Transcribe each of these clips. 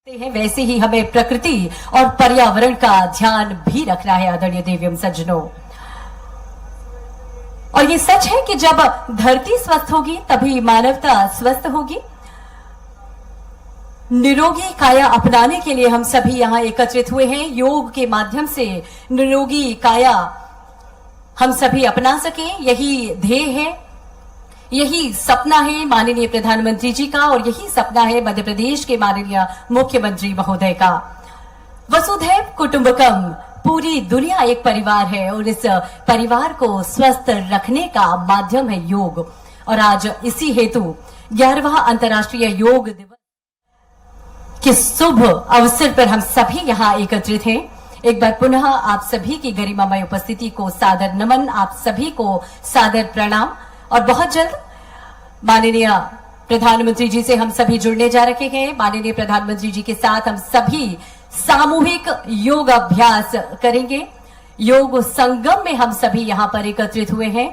हैं वैसे ही हमें प्रकृति और पर्यावरण का ध्यान भी रखना है आदरणीय देवियम सज्जनों। और ये सच है कि जब धरती स्वस्थ होगी तभी मानवता स्वस्थ होगी। निरोगी काया अपनाने के लिए हम सभी यहां एकत्रित हुए हैं। योग के माध्यम से निरोगी काया हम सभी अपना सकें, यही ध्येय है, यही सपना है माननीय प्रधानमंत्री जी का और यही सपना है मध्य प्रदेश के माननीय मुख्यमंत्री महोदय का। वसुधैव कुटुंबकम, पूरी दुनिया एक परिवार है और इस परिवार को स्वस्थ रखने का माध्यम है योग। और आज इसी हेतु 11वां अंतर्राष्ट्रीय योग दिवस के शुभ अवसर पर हम सभी यहाँ एकत्रित हैं। एक बार पुनः आप सभी की गरिमामय उपस्थिति को सादर नमन, आप सभी को सादर प्रणाम। और बहुत जल्द माननीय प्रधानमंत्री जी से हम सभी जुड़ने जा रहे हैं। माननीय प्रधानमंत्री जी के साथ हम सभी सामूहिक योग अभ्यास करेंगे। योग संगम में हम सभी यहां पर एकत्रित हुए हैं।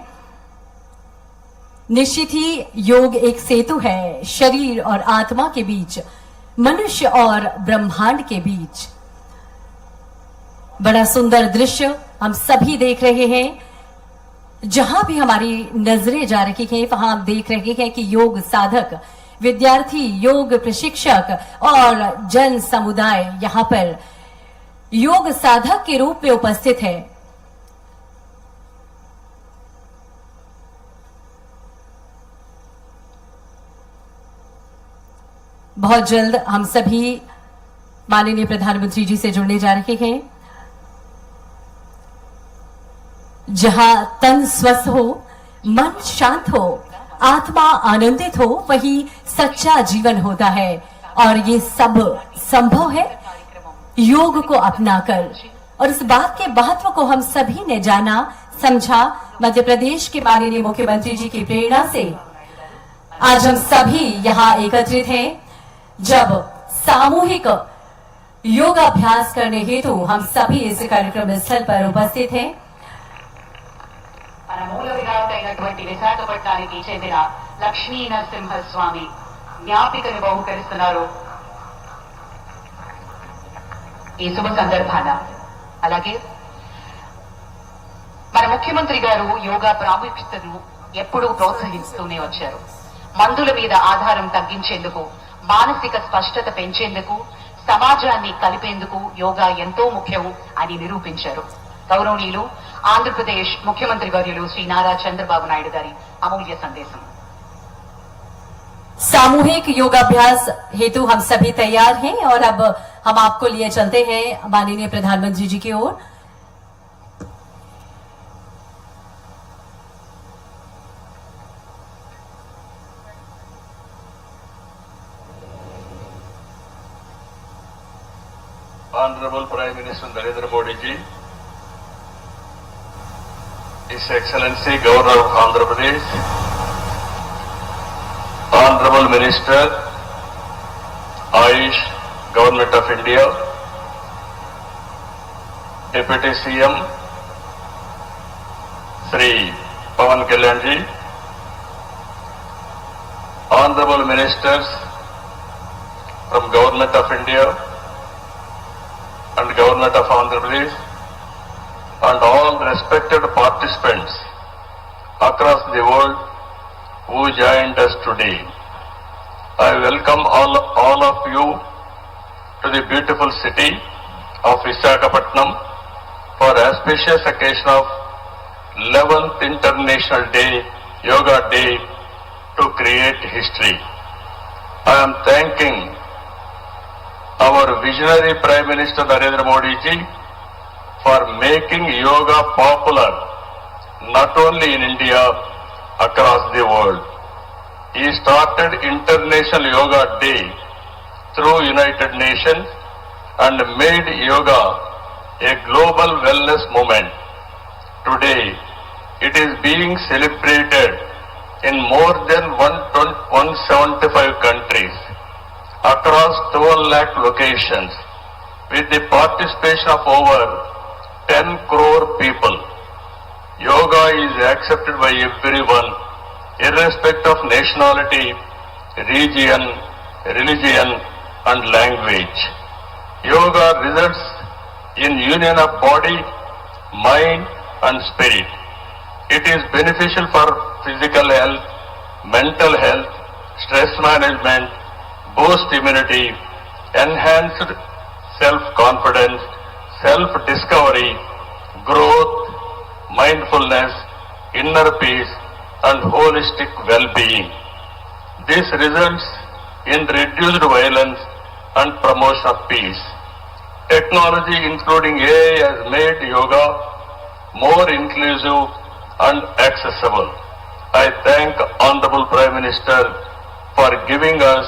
निश्चित ही योग एक सेतु है शरीर और आत्मा के बीच, मनुष्य और ब्रह्मांड के बीच। बड़ा सुंदर दृश्य हम सभी देख रहे हैं। जहां भी हमारी नजरें जा रही हैं वहां हम देख रहे हैं कि योग साधक, विद्यार्थी, योग प्रशिक्षक और जन समुदाय यहां पर योग साधक के रूप में उपस्थित है। बहुत जल्द हम सभी माननीय प्रधानमंत्री जी से जुड़ने जा रहे हैं। जहां तन स्वस्थ हो, मन शांत हो, आत्मा आनंदित हो, वही सच्चा जीवन होता है। और ये सब संभव है योग को अपनाकर। और इस बात के महत्व को हम सभी ने जाना, समझा। मध्य प्रदेश के माननीय मुख्यमंत्री जी की प्रेरणा से आज हम सभी यहाँ एकत्रित हैं। जब सामूहिक योगाभ्यास करने हेतु हम सभी इस कार्यक्रम स्थल पर उपस्थित हैं। మన మూల విరాట్ అయినటువంటి విశాఖపట్నానికి చెందిన లక్ష్మీ నరసింహస్వామి జ్ఞాపికను బహుకరిస్తున్నారు ఈ శుభ సందర్భాన. అలాగే మన ముఖ్యమంత్రి గారు యోగా ప్రాముఖ్యతను ఎప్పుడూ ప్రోత్సహిస్తూనే వచ్చారు. మందుల మీద ఆధారం తగ్గించేందుకు, మానసిక స్పష్టత పెంచేందుకు, సమాజాన్ని కలిపేందుకు యోగా ఎంతో ముఖ్యం అని నిరూపించారు. గౌరవనీయులు ఆంధ్రప్రదేశ్ मुख्यमंत्री वर्युलु श्री नारा चंद्रबाबू नायडू गारी अमूल्य संदेशम। सामूहिक योगाभ्यास हेतु हम सभी तैयार हैं और अब हम आपको लिए चलते हैं माननीय प्रधानमंत्री जी की ओर। Honorable Prime Minister Narendra Modi ji, His Excellency Governor of Andhra Pradesh, Honorable Minister, Ayush, Government of India, Deputy CM, Sri Pawan Kalyan ji, Honorable Ministers from Government of India and Government of Andhra Pradesh, and all respected participants across the world who joined us today. I welcome all of you to the beautiful city of Visakhapatnam for auspicious occasion of 11th International Yoga Day to create history. I am thanking our visionary Prime Minister Narendra Modi ji for making yoga popular not only in India, across the world. He started International Yoga Day through United Nations and made yoga a global wellness movement. Today, it is being celebrated in more than 175 countries across 12 lakh locations with the participation of over 10 crore people. Yoga is accepted by everyone, irrespective of nationality, region, religion, and language. Yoga results in union of body, mind and spirit. It is beneficial for physical health, mental health, stress management, boost immunity, enhanced self-confidence, self-discovery, growth, mindfulness, inner peace and holistic well-being. This results in reduced violence and promotion of peace. Technology including AI has made yoga more inclusive and accessible. I thank Honorable Prime Minister for giving us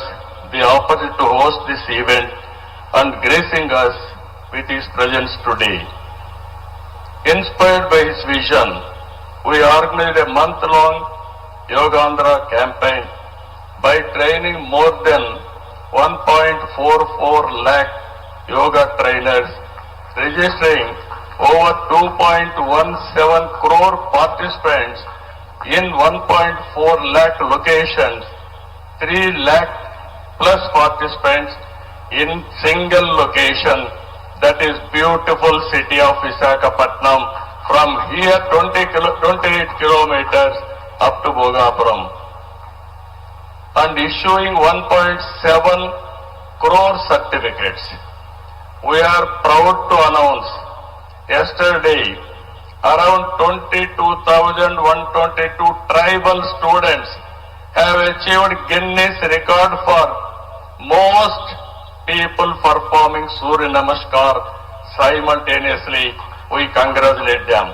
the opportunity to host this event and gracing us with his presence today. Inspired by his vision, we organized a month-long Yogandhra campaign by training more than 1.44 lakh yoga trainers, registering over 2.17 crore participants in 1.4 lakh locations, 3 lakh plus participants in single location, that is beautiful city of Visakhapatnam, from here 28 kilometers up to Bhogapuram, and issuing 1.7 crore certificates. We are proud to announce yesterday around 22,122 tribal students have achieved Guinness record for most people performing Surya Namaskar simultaneously. We congratulate them.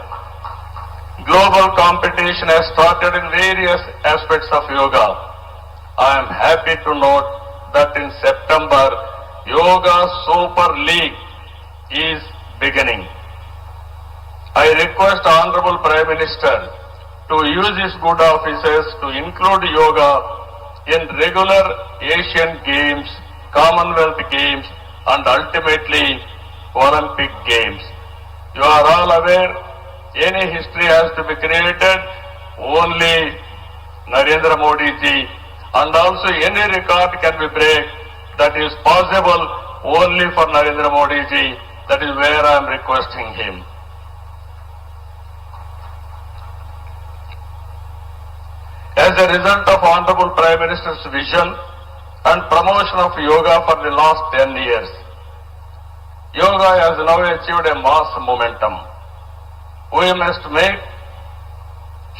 Global competition has started in various aspects of yoga. I am happy to note that in September, Yoga Super League is beginning. I request Honorable Prime Minister to use his good offices to include yoga in regular Asian Games, Commonwealth Games and ultimately Olympic Games. You are all aware, any history has to be created, only Narendra Modi ji, and also any record can be break that is possible only for Narendra Modi ji. That is where I am requesting him. As a result of Honorable Prime Minister's vision and promotion of yoga for the last 10 years, yoga has now achieved a mass momentum. We must make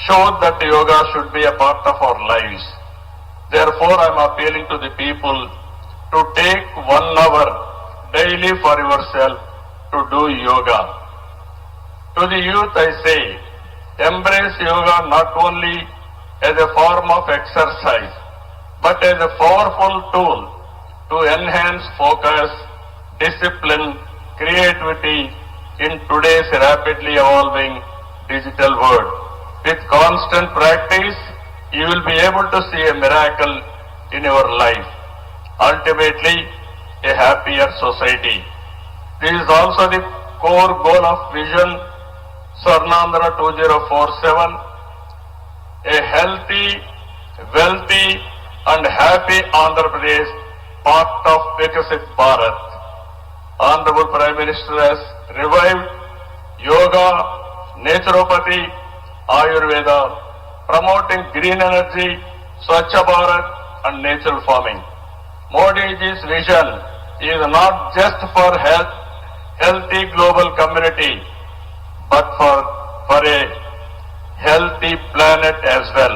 sure that yoga should be a part of our lives. Therefore, I am appealing to the people to take 1 hour daily for yourself to do yoga. To the youth I say, embrace yoga not only as a form of exercise, but as a powerful tool to enhance focus, discipline, creativity in today's rapidly evolving digital world. With constant practice, you will be able to see a miracle in your life. Ultimately, a happier society. This is also the core goal of Vision Swarnandhra 2047, a healthy, wealthy and happy Andhra Pradesh, part of Vikasit Bharat. Honorable Prime Minister has revived yoga, naturopathy, Ayurveda, promoting green energy, Swachha Bharat and natural farming. Modi ji's vision is not just for healthy global community, but for a healthy planet as well.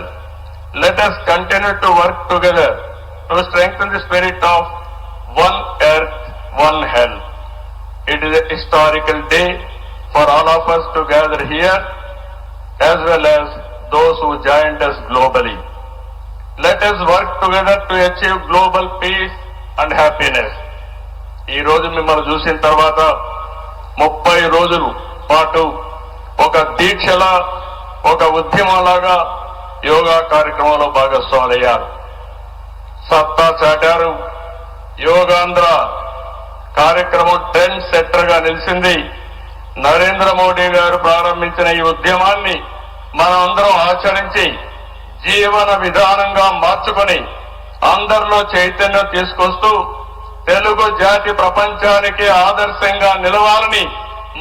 Let us continue to work together to strengthen the spirit of one earth, one health. It is a historical day for all of us to gather here, as well as those who joined us globally. Let us work together to achieve global peace and happiness. ఈ రోజు మిమ్మల్ని చూసిన తర్వాత 30 రోజుల పాటు ఒక దీక్షలా, ఒక ఉద్యమంలాగా యోగా కార్యక్రమంలో భాగస్వాములయ్యారు. సత్తా చాటారు. యోగాంధ్ర కార్యక్రమం ట్రెండ్ సెట్టర్ గా నిలిచింది. నరేంద్ర మోడీ గారు ప్రారంభించిన ఈ ఉద్యమాన్ని మనం అందరం ఆచరించి జీవన విధానంగా మార్చుకొని అందరిలో చైతన్యం తీసుకొస్తూ తెలుగు జాతి ప్రపంచానికి ఆదర్శంగా నిలవాలని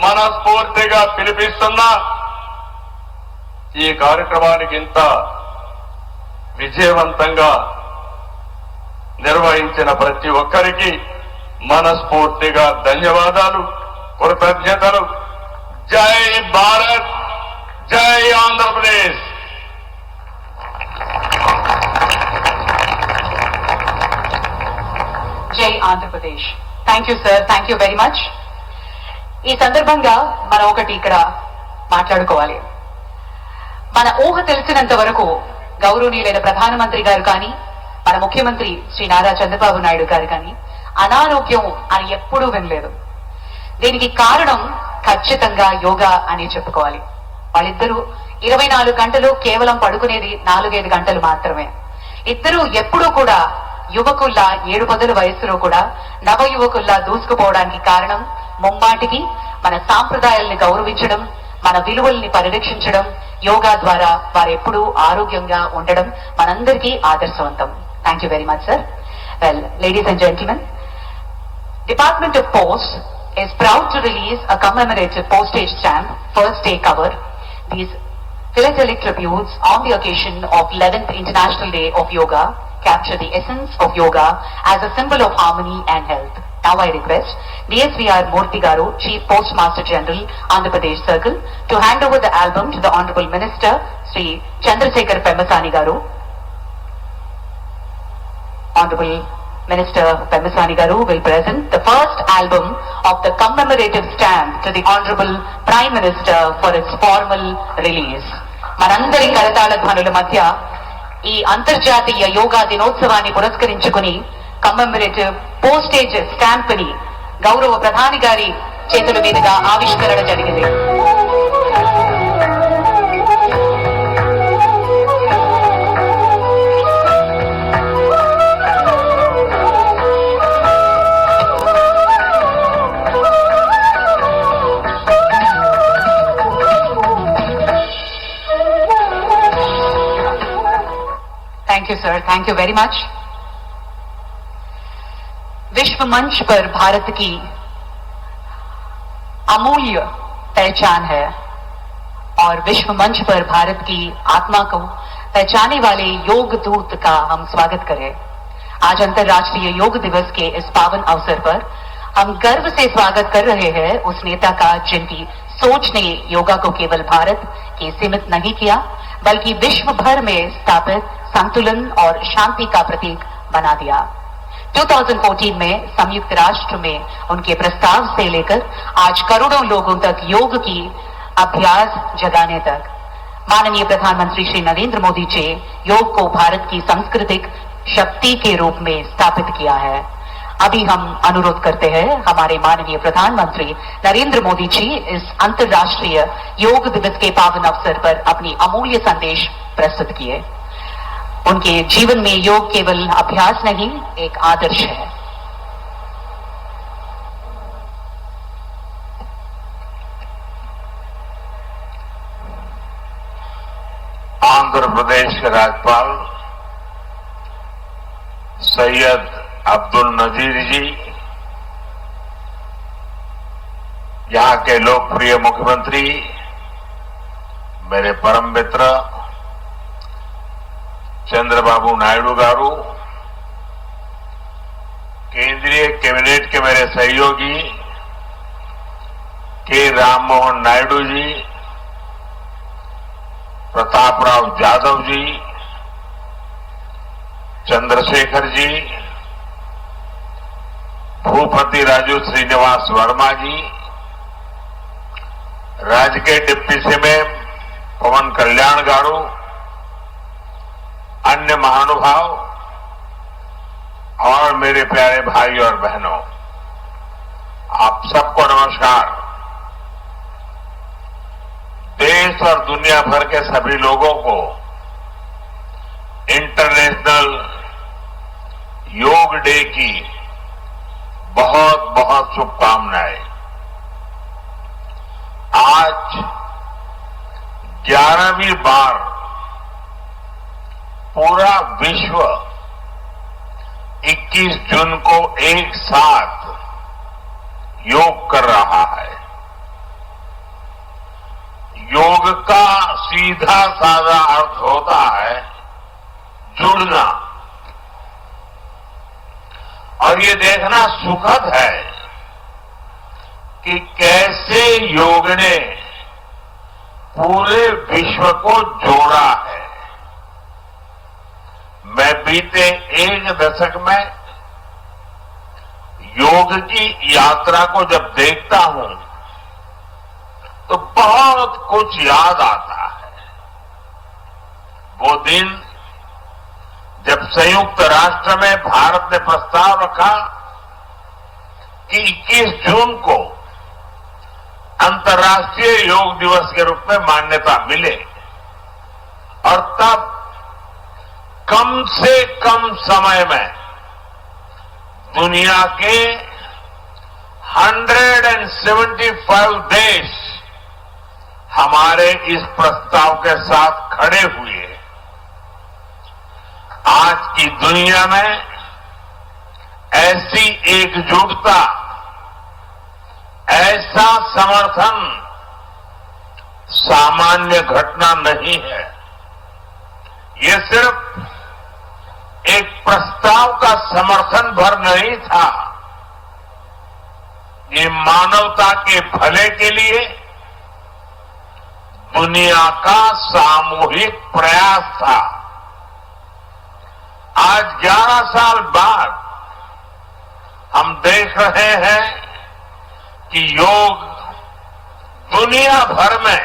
మనస్ఫూర్తిగా పిలిపిస్తున్నా. ఈ కార్యక్రమానికి ఇంత విజయవంతంగా నిర్వహించిన ప్రతి ఒక్కరికి మనస్ఫూర్తిగా ధన్యవాదాలు, కృతజ్ఞతలు. జై భారత్, జై ఆంధ్రప్రదేశ్. జై Andhra Pradesh. Thank you sir, thank you very much. ఈ సందర్భంగా మనం ఒకటి ఇక్కడ మాట్లాడుకోవాలి. మన ఊహ తెలిసినంత వరకు గౌరవనీయులైన ప్రధానమంత్రి గారు కానీ, మన ముఖ్యమంత్రి శ్రీ నారా చంద్రబాబు నాయుడు గారు కానీ అనారోగ్యం అని ఎప్పుడూ వినలేదు. దీనికి కారణం ఖచ్చితంగా యోగా అని చెప్పుకోవాలి. వాళ్ళిద్దరూ 24 గంటలు కేవలం పడుకునేది 4-5 గంటలు మాత్రమే. ఇద్దరూ ఎప్పుడూ కూడా యువకుల్లా 7 వయస్సులో కూడా నవ యువకుల్లా దూసుకుపోవడానికి కారణం ముమ్మాటికి మన సాంప్రదాయాల్ని గౌరవించడం, మన విలువల్ని పరిరక్షించడం, యోగా ద్వారా వారు ఎప్పుడూ ఆరోగ్యంగా ఉండడం మనందరికీ ఆదర్శవంతం. Thank you very much sir. Well, ladies and gentlemen, Department of Post is proud to release a commemorative postage stamp, first day cover. These philatelic tributes on the occasion of 11th International Day of Yoga capture the essence of yoga as a symbol of harmony and health. Now I request DSVR Murthy Garu, Chief Postmaster General, Andhra Pradesh Circle, to hand over the album to the Honorable Minister, Sri Chandrasekhar Pemmasani Garu. Honorable Minister Pemmasani Garu will present the first album of the commemorative stamp to the Honorable Prime Minister for its formal release. మనందరి కరతాళ ధ్వనుల మధ్య ఈ అంతర్జాతీయ యోగా దినోత్సవాన్ని పురస్కరించుకుని కమ్మెమరేటివ్ postage stamp ని గౌరవ ప్రధాని గారి చేతుల మీదుగా ఆవిష్కరణ జరిగింది. Thank you sir, thank you very much. विश्व मंच पर भारत की अमूल्य पहचान है और विश्व मंच पर भारत की आत्मा को पहचाने वाले योग दूत का हम स्वागत करें. आज अंतर्राष्ट्रीय योग दिवस के इस पावन अवसर पर हम गर्व से स्वागत कर रहे हैं उस नेता का जिनकी सोच ने योगा को केवल भारत के सीमित नहीं किया बल्कि विश्व भर में स्थापित संतुलन और शांति का प्रतीक बना दिया. 2014 में संयुक्त राष्ट्र में उनके प्रस्ताव से लेकर आज करोड़ों लोगों तक योग की अभ्यास जगाने तक माननीय प्रधानमंत्री श्री नरेंद्र मोदी जी योग को भारत की सांस्कृतिक शक्ति के रूप में स्थापित किया है. अभी हम अनुरोध करते हैं हमारे माननीय प्रधानमंत्री नरेंद्र मोदी जी इस अंतर्राष्ट्रीय योग दिवस के पावन अवसर पर अपनी अमूल्य संदेश प्रस्तुत किए. उनके जीवन में योग केवल अभ्यास नहीं, एक आदर्श है. आंध्र प्रदेश के राज्यपाल सैयद अब्दुल नजीर जी, यहां के लोकप्रिय मुख्यमंत्री मेरे परम मित्र चंद्रबाबू नायडू गारू, केंद्रीय कैबिनेट के मेरे सहयोगी के राम मोहन नायडू जी, प्रताप राव यादव जी, चंद्रशेखर जी, भूपति राजू श्रीनिवास वर्मा जी, राज्य के डिप्टी सीएम पवन कल्याण गारू, अन्य महानुभाव और मेरे प्यारे भाई और बहनों, आप सबको नमस्कार. देश और दुनिया भर के सभी लोगों को इंटरनेशनल योग डे की बहुत बहुत शुभकामनाएं. आज 11वीं बार पूरा विश्व 21 जून को एक साथ योग कर रहा है। योग का सीधा साधा अर्थ होता है जुड़ना, और ये देखना सुखद है कि कैसे योग ने पूरे विश्व को जोड़ा है। मैं बीते एक दशक में योग की यात्रा को जब देखता हूं तो बहुत कुछ याद आता है। वो दिन जब संयुक्त राष्ट्र में भारत ने प्रस्ताव रखा कि 21 जून को अंतर्राष्ट्रीय योग दिवस के रूप में मान्यता मिले, और तब कम से कम समय में दुनिया के 175 देश हमारे इस प्रस्ताव के साथ खड़े हुए। आज की दुनिया में ऐसी एकजुटता, ऐसा समर्थन सामान्य घटना नहीं है। ये सिर्फ एक प्रस्ताव का समर्थन भर नहीं था, ये मानवता के भले के लिए दुनिया का सामूहिक प्रयास था। आज 11 साल बाद हम देख रहे हैं कि योग दुनिया भर में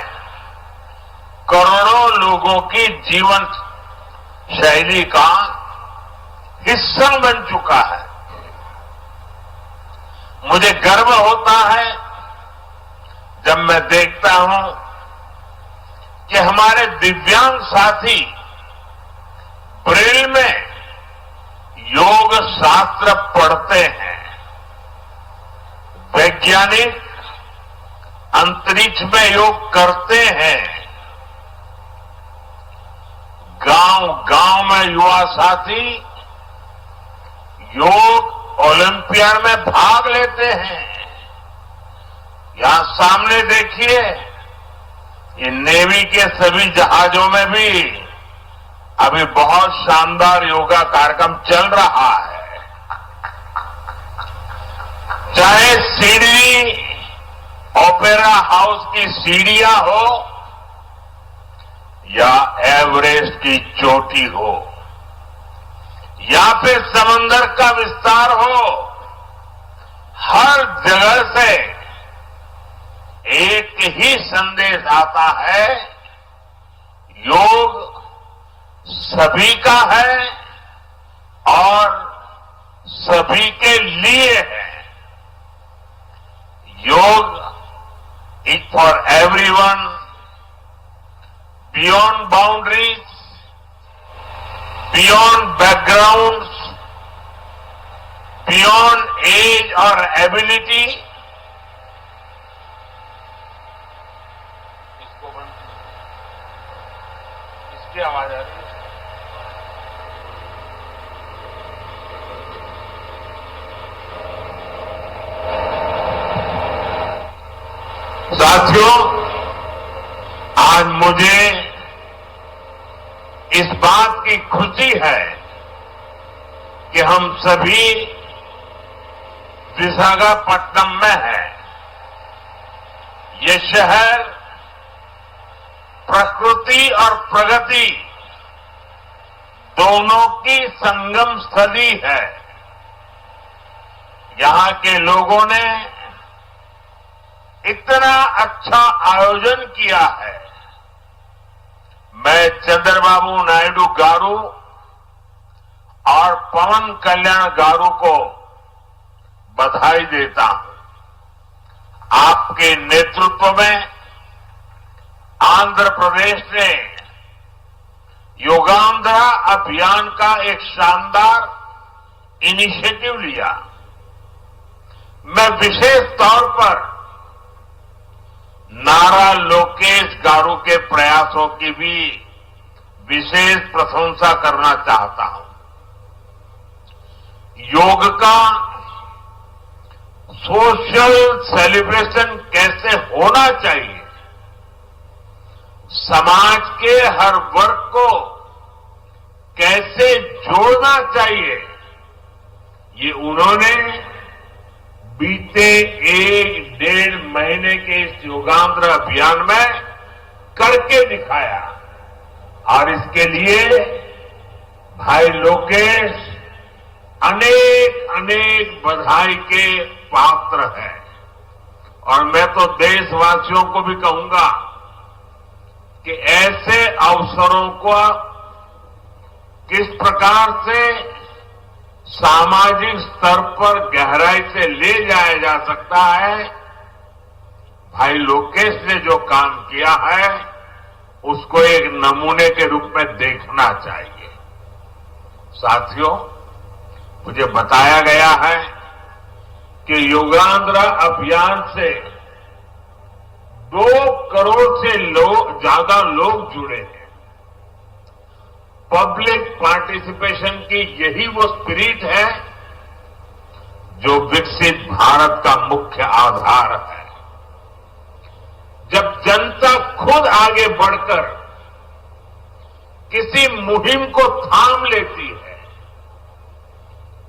करोड़ों लोगों की जीवन शैली का हिस्सा बन चुका है। मुझे गर्व होता है जब मैं देखता हूं कि हमारे दिव्यांग साथी ब्रेल में योग शास्त्र पढ़ते हैं, वैज्ञानिक अंतरिक्ष में योग करते हैं, गांव गांव में युवा साथी योग ओलंपियाड में भाग लेते हैं। यहां सामने देखिए, ये नेवी के सभी जहाजों में भी अभी बहुत शानदार योगा कार्यक्रम चल रहा है। चाहे सिडनी ओपेरा हाउस की सीढ़ियां हो या एवरेस्ट की चोटी हो या फिर समंदर का विस्तार हो, हर जगह से एक ही संदेश आता है, योग सभी का है और सभी के लिए है। Yoga is for everyone, beyond boundaries, beyond backgrounds, beyond age और एबिलिटी। इसकी आवाज आ रही है। साथियों, आज मुझे इस बात की खुशी है कि हम सभी विशाखापट्टनम में हैं। ये शहर प्रकृति और प्रगति दोनों की संगम स्थली है। यहां के लोगों ने इतना अच्छा आयोजन किया है। मैं चंद्रबाबू नायडू गारू और पवन कल्याण गारू को बधाई देता हूं। आपके नेतृत्व में आंध्र प्रदेश ने योगांध्रा अभियान का एक शानदार इनिशिएटिव लिया। मैं विशेष तौर पर नारा लोकेश गारू के प्रयासों की भी विशेष प्रशंसा करना चाहता हूं। योग का सोशल सेलिब्रेशन कैसे होना चाहिए, समाज के हर वर्ग को कैसे जोड़ना चाहिए, ये उन्होंने बीते 1-1.5 महीने के इस योगांध्र अभियान में करके दिखाया। और इसके लिए भाई लोकेश अनेक अनेक बधाई के पात्र हैं। और मैं तो देशवासियों को भी कहूंगा कि ऐसे अवसरों को किस प्रकार से सामाजिक स्तर पर गहराई से ले जाया जा सकता है, भाई लोकेश ने जो काम किया है उसको एक नमूने के रूप में देखना चाहिए। साथियों, मुझे बताया गया है कि योगांध्र अभियान से 2 करोड़ से ज्यादा लोग जुड़े हैं। पब्लिक पार्टिसिपेशन की यही वो स्पिरिट है जो विकसित भारत का मुख्य आधार है। जब जनता खुद आगे बढ़कर किसी मुहिम को थाम लेती है,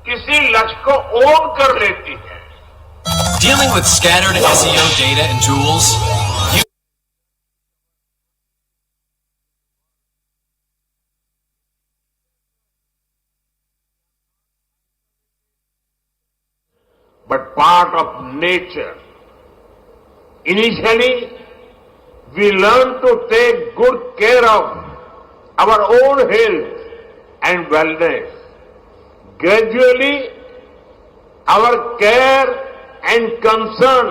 किसी लक्ष्य को ओन कर लेती है। Dealing with scattered SEO data and tools, but part of nature. Initially, we learn to take good care of our own health and wellness. Gradually, our care and concern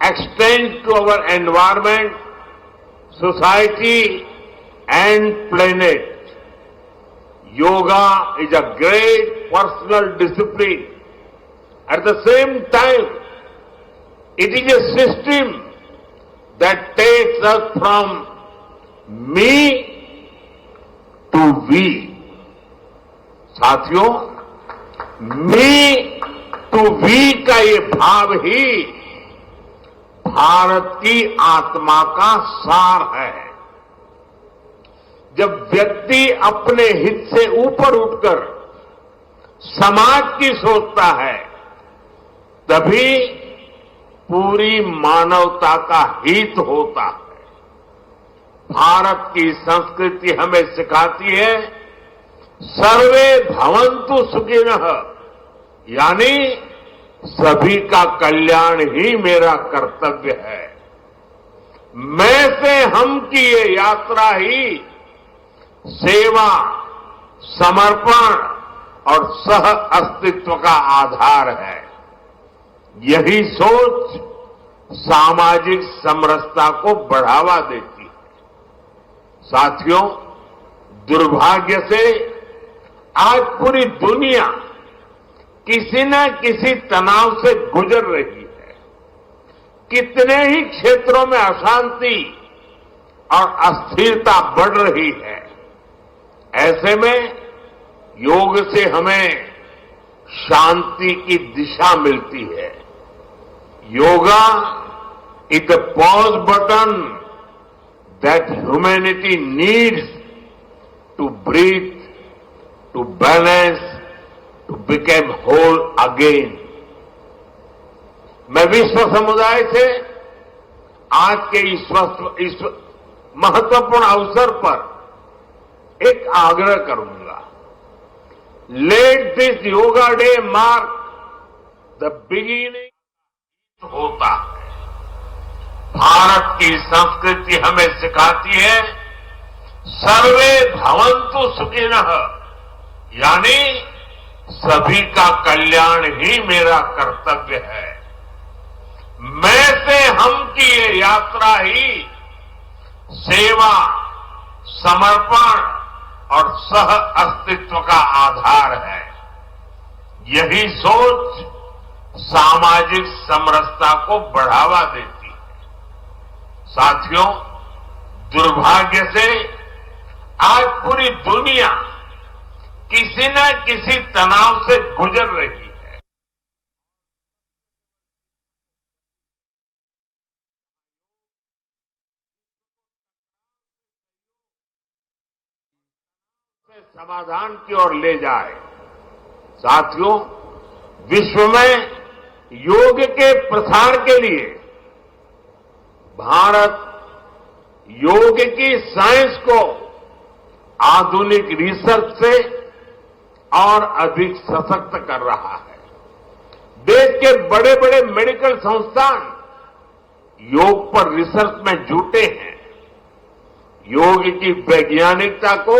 extends to our environment, society, and planet. Yoga is a great personal discipline. At the same time, it is a system that takes us from me to we. साथियों, मी to we का ये भाव ही भारत की आत्मा का सार है। जब व्यक्ति अपने हित से ऊपर उठकर समाज की सोचता है, तभी पूरी मानवता का हित होता है। भारत की संस्कृति हमें सिखाती है सर्वे भवन्तु सुखिनः, यानी सभी का कल्याण ही मेरा कर्तव्य है। मैं से हम की ये यात्रा ही सेवा, समर्पण और सह अस्तित्व का आधार है। यही सोच सामाजिक समरसता को बढ़ावा देती है। साथियों, दुर्भाग्य से आज पूरी दुनिया किसी न किसी तनाव से गुजर रही है। कितने ही क्षेत्रों में अशांति और अस्थिरता बढ़ रही है। ऐसे में योग से हमें शांति की दिशा मिलती है। Yoga is a pause button that humanity needs to breathe, to balance, to become whole again. मैं विश्व समुदाय से आज के इस महत्वपूर्ण अवसर पर एक आग्रह करूंगा। Let this yoga day mark the beginning होता है। भारत की संस्कृति हमें सिखाती है सर्वे भवन्तु सुखिनः, यानी सभी का कल्याण ही मेरा कर्तव्य है। मैं से हम की ये यात्रा ही सेवा, समर्पण और सह अस्तित्व का आधार है। यही सोच सामाजिक समरसता को बढ़ावा देती है। साथियों, दुर्भाग्य से आज पूरी दुनिया किसी न किसी तनाव से गुजर रही है। समाधान की ओर ले जाए। साथियों, विश्व में योग के प्रसार के लिए भारत योग की साइंस को आधुनिक रिसर्च से और अधिक सशक्त कर रहा है। देश के बड़े बड़े मेडिकल संस्थान योग पर रिसर्च में जुटे हैं। योग की वैज्ञानिकता को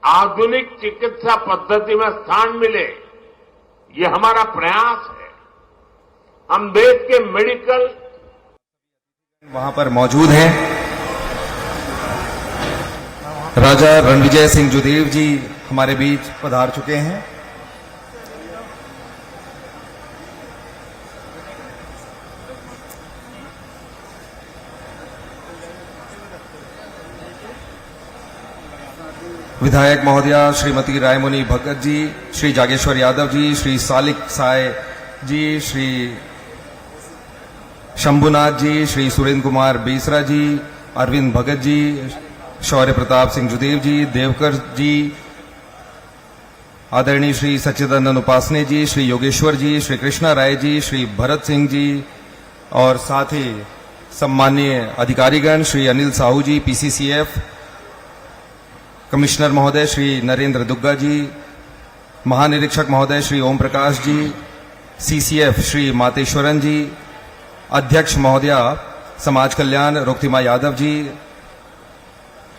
आधुनिक चिकित्सा पद्धति में स्थान मिले, ये हमारा प्रयास है। हम देश के मेडिकल वहां पर मौजूद हैं। राजा रणविजय सिंह जुदेव जी हमारे बीच पधार चुके हैं। विधायक महोदया श्रीमती रायमुनी भगत जी, श्री जागेश्वर यादव जी, श्री सालिक साय जी, श्री शंभुनाथ जी, श्री सुरेंद्र कुमार बेसरा जी, अरविंद भगत जी, शौर्य प्रताप सिंह जुदेव जी, देवकर जी, आदरणीय श्री सच्चिदानंद उपासने जी, श्री योगेश्वर जी, श्री कृष्णा राय जी, श्री भरत सिंह जी और साथ ही सम्माननीय अधिकारीगण श्री अनिल साहू जी, पीसीसीएफ कमिश्नर महोदय श्री नरेंद्र दुग्गा जी, महानिरीक्षक महोदय श्री ओम प्रकाश जी, सीसीएफ श्री मातेश्वरन जी, अध्यक्ष महोदया समाज कल्याण रुक्तिमा यादव जी,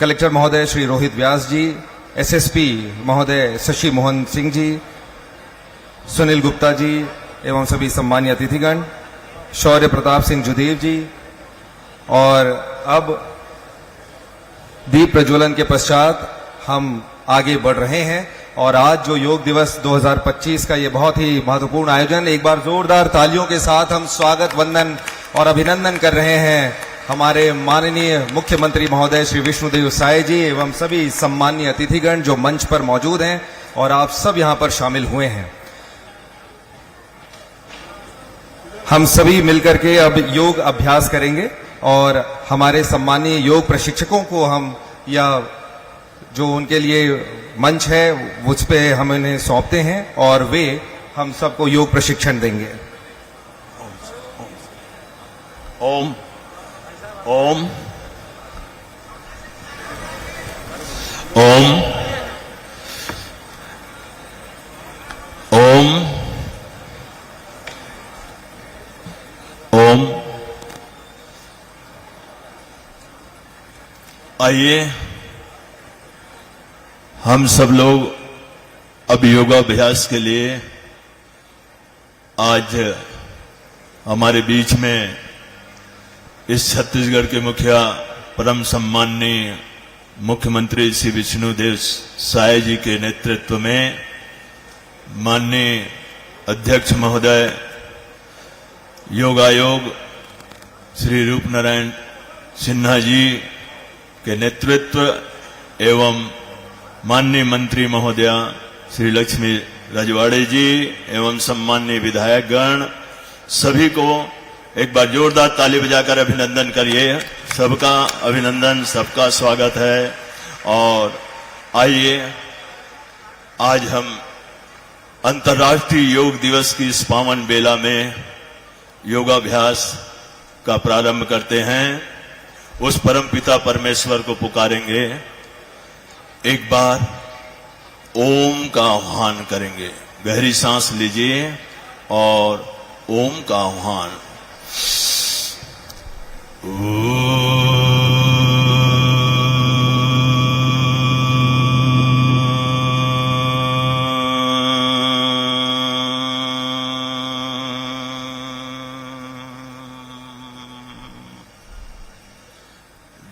कलेक्टर महोदय श्री रोहित व्यास जी, एसएसपी महोदय शशि मोहन सिंह जी, सुनील गुप्ता जी एवं सभी सम्मानीय अतिथिगण, शौर्य प्रताप सिंह जुदेव जी। और अब दीप प्रज्वलन के पश्चात हम आगे बढ़ रहे हैं और आज जो योग दिवस 2025 का ये बहुत ही महत्वपूर्ण आयोजन, एक बार जोरदार तालियों के साथ हम स्वागत वंदन और अभिनंदन कर रहे हैं हमारे माननीय मुख्यमंत्री महोदय श्री विष्णुदेव साय जी एवं सभी सम्मानीय अतिथिगण जो मंच पर मौजूद हैं और आप सब यहां पर शामिल हुए हैं। हम सभी मिलकर के अब योग अभ्यास करेंगे और हमारे सम्मानीय योग प्रशिक्षकों को हम या जो उनके लिए मंच है उस पे हम इन्हें सौंपते हैं और वे हम सबको योग प्रशिक्षण देंगे। ओम ओम ओम ओम ओम। आइए हम सब लोग अब योगाभ्यास के लिए आज हमारे बीच में इस छत्तीसगढ़ के मुखिया परम सम्माननीय मुख्यमंत्री श्री विष्णुदेव साय जी के नेतृत्व में माननीय अध्यक्ष महोदय योग आयोग श्री रूप नारायण सिन्हा जी के नेतृत्व एवं माननीय मंत्री महोदया श्री लक्ष्मी रजवाड़े जी एवं सम्माननीय विधायकगण सभी को एक बार जोरदार ताली बजाकर अभिनंदन करिए। सबका अभिनंदन, सबका स्वागत है। और आइए आज हम अंतर्राष्ट्रीय योग दिवस की इस पावन बेला में योगाभ्यास का प्रारंभ करते हैं। उस परम पिता परमेश्वर को पुकारेंगे, एक बार ओम का आह्वान करेंगे। गहरी सांस लीजिए और ओम का आह्वान।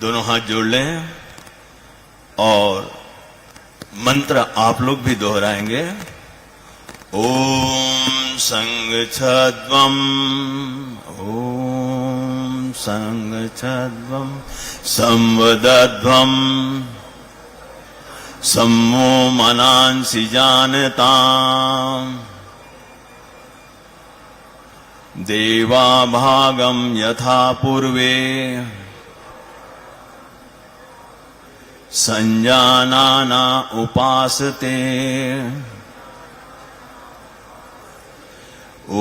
दोनों हाथ जोड़ लें और मंत्र आप लोग भी दोहराएंगे। ओम संगच्छध्वम, ओम संगच्छध्वम, संवदध्वम सम्मो मनांसि जानताम् देवा भागं यथा पूर्वे संजानाना उपासते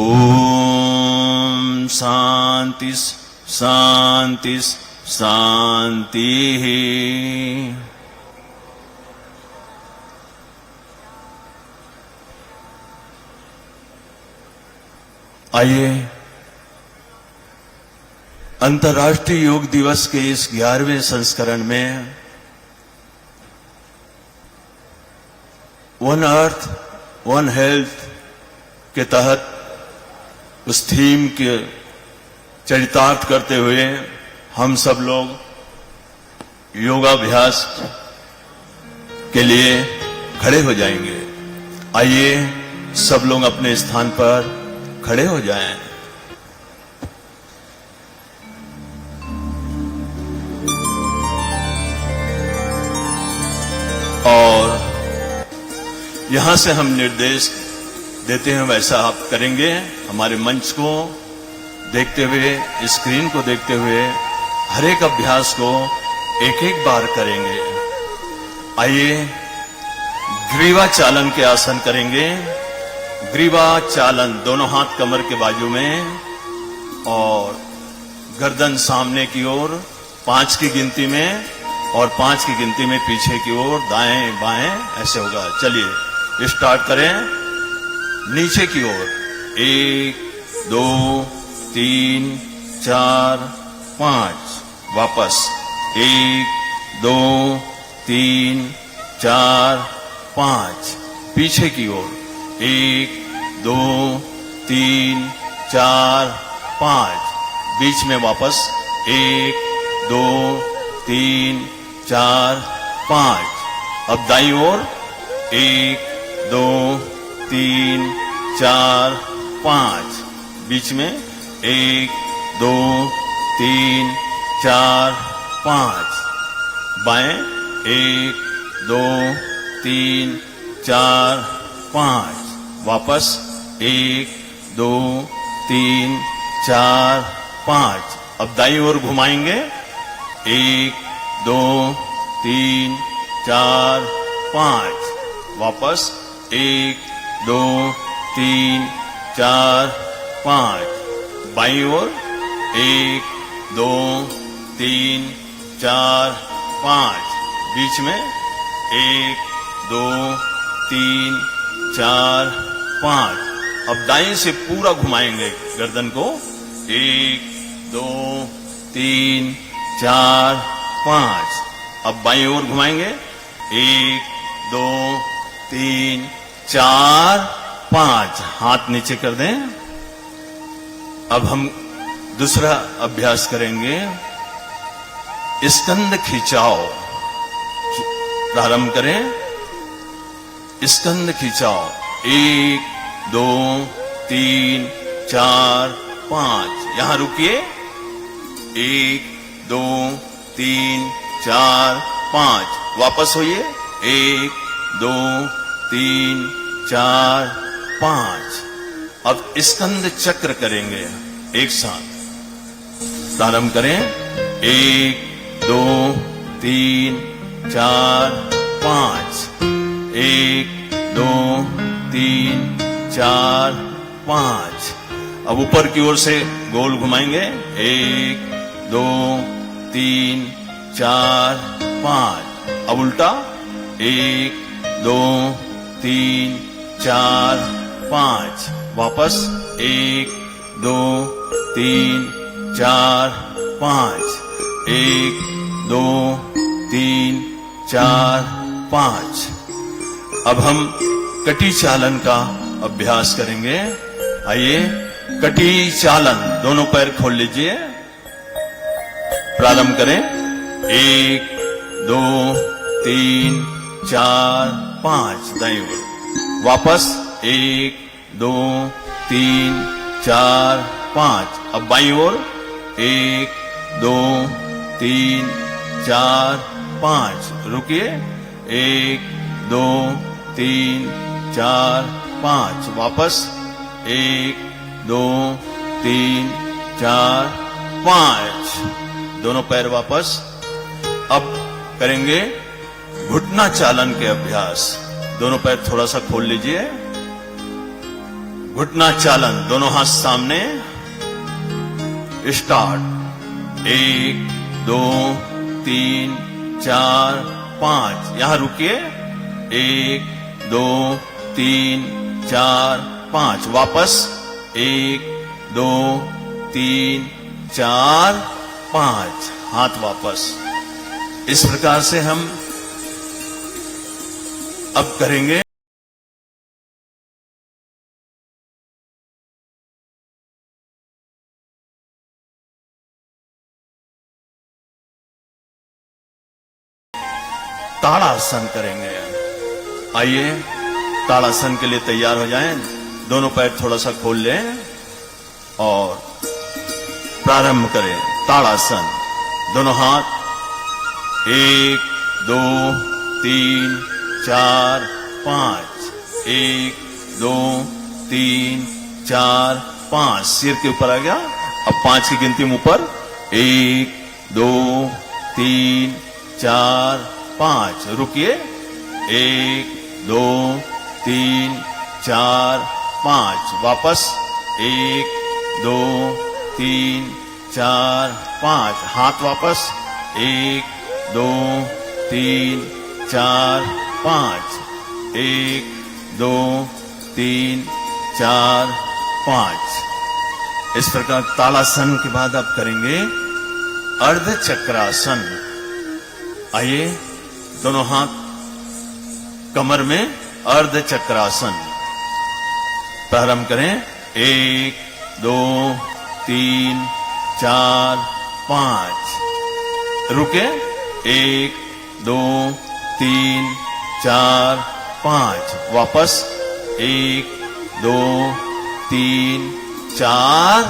ओम शांति शांति शांति। आइए अंतर्राष्ट्रीय योग दिवस के इस 11वें संस्करण में वन अर्थ वन हेल्थ के तहत उस थीम के चरितार्थ करते हुए हम सब लोग योगाभ्यास के लिए खड़े हो जाएंगे। आइए सब लोग अपने स्थान पर खड़े हो जाएं। और यहां से हम निर्देश देते हैं वैसा आप करेंगे। हमारे मंच को देखते हुए, स्क्रीन को देखते हुए हर एक अभ्यास को एक एक बार करेंगे। आइए ग्रीवा चालन के आसन करेंगे। ग्रीवा चालन, दोनों हाथ कमर के बाजू में और गर्दन सामने की ओर 5 की गिनती में और 5 की गिनती में पीछे की ओर, दाएं बाएं ऐसे होगा। चलिए स्टार्ट करें। नीचे की ओर 1 2 3 4 5, वापस 1 2 3 4 5, पीछे की ओर 1 2 3 4 5, बीच में वापस 1 2 3 4 5। अब दाईं ओर 1 2 3 4 5, बीच में 1 2 3 4 5, बाएं 1 2 3 4 5, वापस 1 2 3 4 5। अब दाईं ओर घुमाएंगे 1 2 3 4 5, वापस 1 2 3 4 5, बाईं ओर 1 2 3 4 5, बीच में 1 2 3 4 5। अब दाएं से पूरा घुमाएंगे गर्दन को 1 2 3 4 5। अब बाईं ओर घुमाएंगे 1 2 3 4 5, हाथ नीचे कर दें। अब हम दूसरा अभ्यास करेंगे, स्कंद खिंचाव। प्रारंभ करें। स्कंद खिंचाव 1 2 3 4 5, यहां रुकिए 1 2 3 4 5, वापस होइए 1 2 3 4 5। अब स्कंद चक्र करेंगे एक साथ। प्रारंभ करें 1 2 3 4 5, 1 2 3 4 5। अब ऊपर की ओर से गोल घुमाएंगे 1 2 3 4 5। अब उल्टा 1 2 3 4 5, वापस 1 2 3 4 5, 1 2 3 4 5। अब हम कटी चालन का अभ्यास करेंगे। आइए कटी चालन, दोनों पैर खोल लीजिए। प्रारंभ करें 1 2 3 4 5, दाईं ओर, वापस 1 2 3 4 5। अब बाईं ओर 1 2 3 4 5, रुकिए 1 2 3 4 5 वापस 1 2 3 4 5 दोनों पैर वापस। अब करेंगे घुटना चालन के अभ्यास। दोनों पैर थोड़ा सा खोल लीजिए। घुटना चालन, दोनों हाथ सामने। स्टार्ट 1 2 3 4 5 यहां रुकिए। 1 2 3 4 5 वापस 1 2 3 4 5 हाथ वापस। इस प्रकार से हम अब करेंगे ताड़ासन करेंगे। आइए ताड़ासन के लिए तैयार हो जाएं। दोनों पैर थोड़ा सा खोल लें और प्रारंभ करें ताड़ासन। दोनों हाथ 1 2 3 4 5 1 2 3 4 5 सिर के ऊपर आ गया। अब 5 की गिनती में ऊपर 1 2 3 4 5 रुकिए। 1 2 3 4 5 वापस 1 2 3 4 5 हाथ वापस 1 2 3 4 5 1 2 3 4 5 इस प्रकार ताड़ासन के बाद आप करेंगे अर्ध चक्रासन। आइए दोनों हाथ कमर में अर्ध चक्रासन। प्रारंभ करें 1 2 3 4 5 रुके 1 2 3 4 5 वापस 1 2 3 4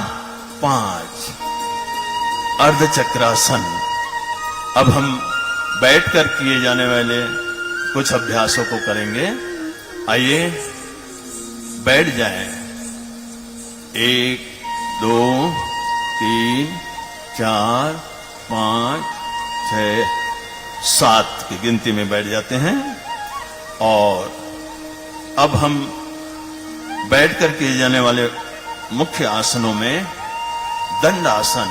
5 अर्ध चक्रासन। अब हम बैठकर किए जाने वाले कुछ अभ्यासों को करेंगे। आइए बैठ जाएं। 1 2 3 4 5 6 7 की गिनती में बैठ जाते हैं। और अब हम बैठकर किए जाने वाले मुख्य आसनों में दंडासन,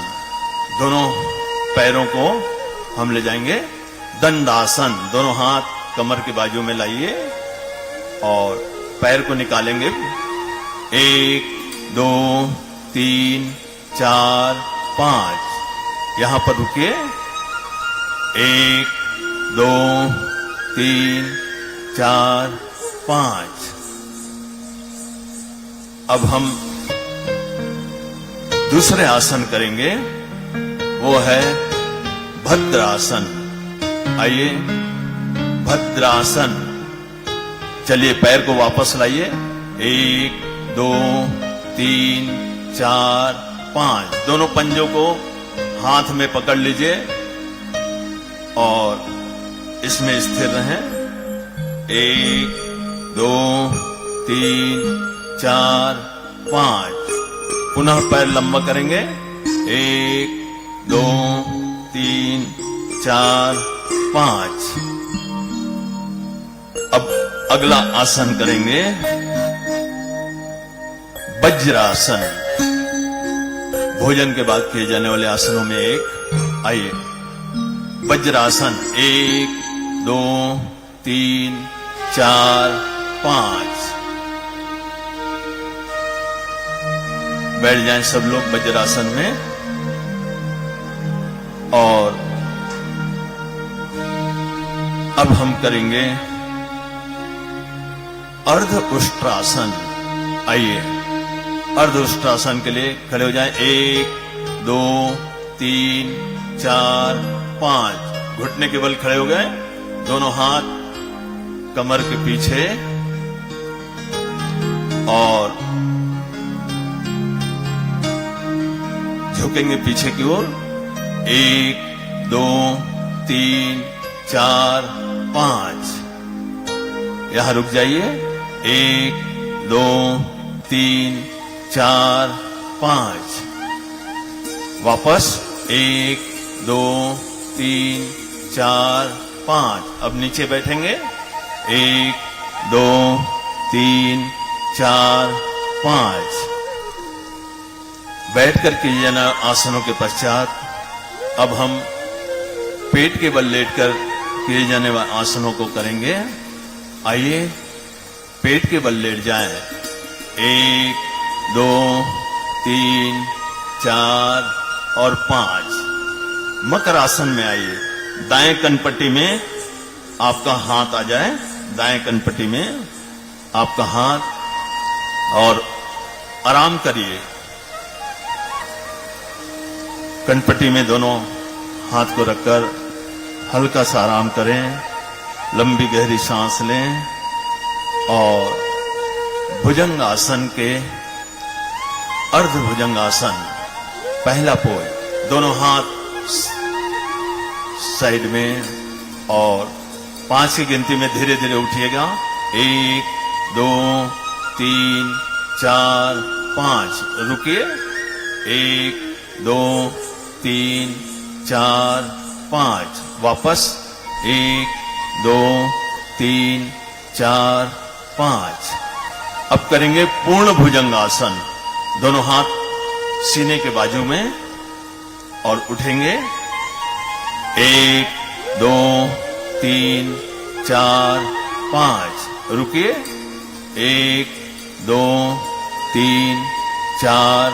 दोनों पैरों को हम ले जाएंगे दंडासन। दोनों हाथ कमर के बाजू में लाइए और पैर को निकालेंगे। 1 2 3 4 5 यहां पर रुकिए। 1 2 3 4 5 अब हम दूसरे आसन करेंगे, वो है भद्रासन। आइए भद्रासन। चलिए पैर को वापस लाइए। 1 2 3 4 5 दोनों पंजों को हाथ में पकड़ लीजिए और इसमें स्थिर रहें। 1 2 3 4 5 पुनः पैर लंबा करेंगे। 1 2 3 4 5 अब अगला आसन करेंगे वज्रासन। भोजन के बाद किए जाने वाले आसनों में एक। आइए वज्रासन। 1 2 3 4 5 बैठ जाएं सब लोग वज्रासन में। और अब हम करेंगे अर्ध उष्ट्रासन। आइए अर्ध उष्ट्रासन के लिए खड़े हो जाएं। 1 2 3 4 5 घुटने के बल खड़े हो गए। दोनों हाथ कमर के पीछे और झुकेंगे पीछे की ओर। 1 2 3 4 5 यहां रुक जाइए। 1 2 3 4 5। वापस 1 2 3 4 5। अब नीचे बैठेंगे। 1 2 3 4 5। बैठ करके जन आसनों के पश्चात अब हम पेट के बल लेटकर किए जाने वाले आसनों को करेंगे। आइए पेट के बल लेट जाएं। 1 2 3 4 और 5। मकर आसन में आइए। दाएं कनपट्टी में आपका हाथ आ जाए। दाएं कनपट्टी में आपका हाथ, और आराम करिए। कनपट्टी में दोनों हाथ को रखकर हल्का सा आराम करें। लंबी गहरी सांस लें और भुजंग आसन के अर्ध भुजंग आसन पहला पोज, दोनों हाथ साइड में, और 5 की गिनती में धीरे धीरे उठिएगा। 1 2 3 4 5। रुकिए। 1 2 3 4 5। वापस 1 2 3 4 5। अब करेंगे पूर्ण भुजंग आसन। दोनों हाथ सीने के बाजू में और उठेंगे। 1 2 3 4 5। रुकिए। 1 2 3 4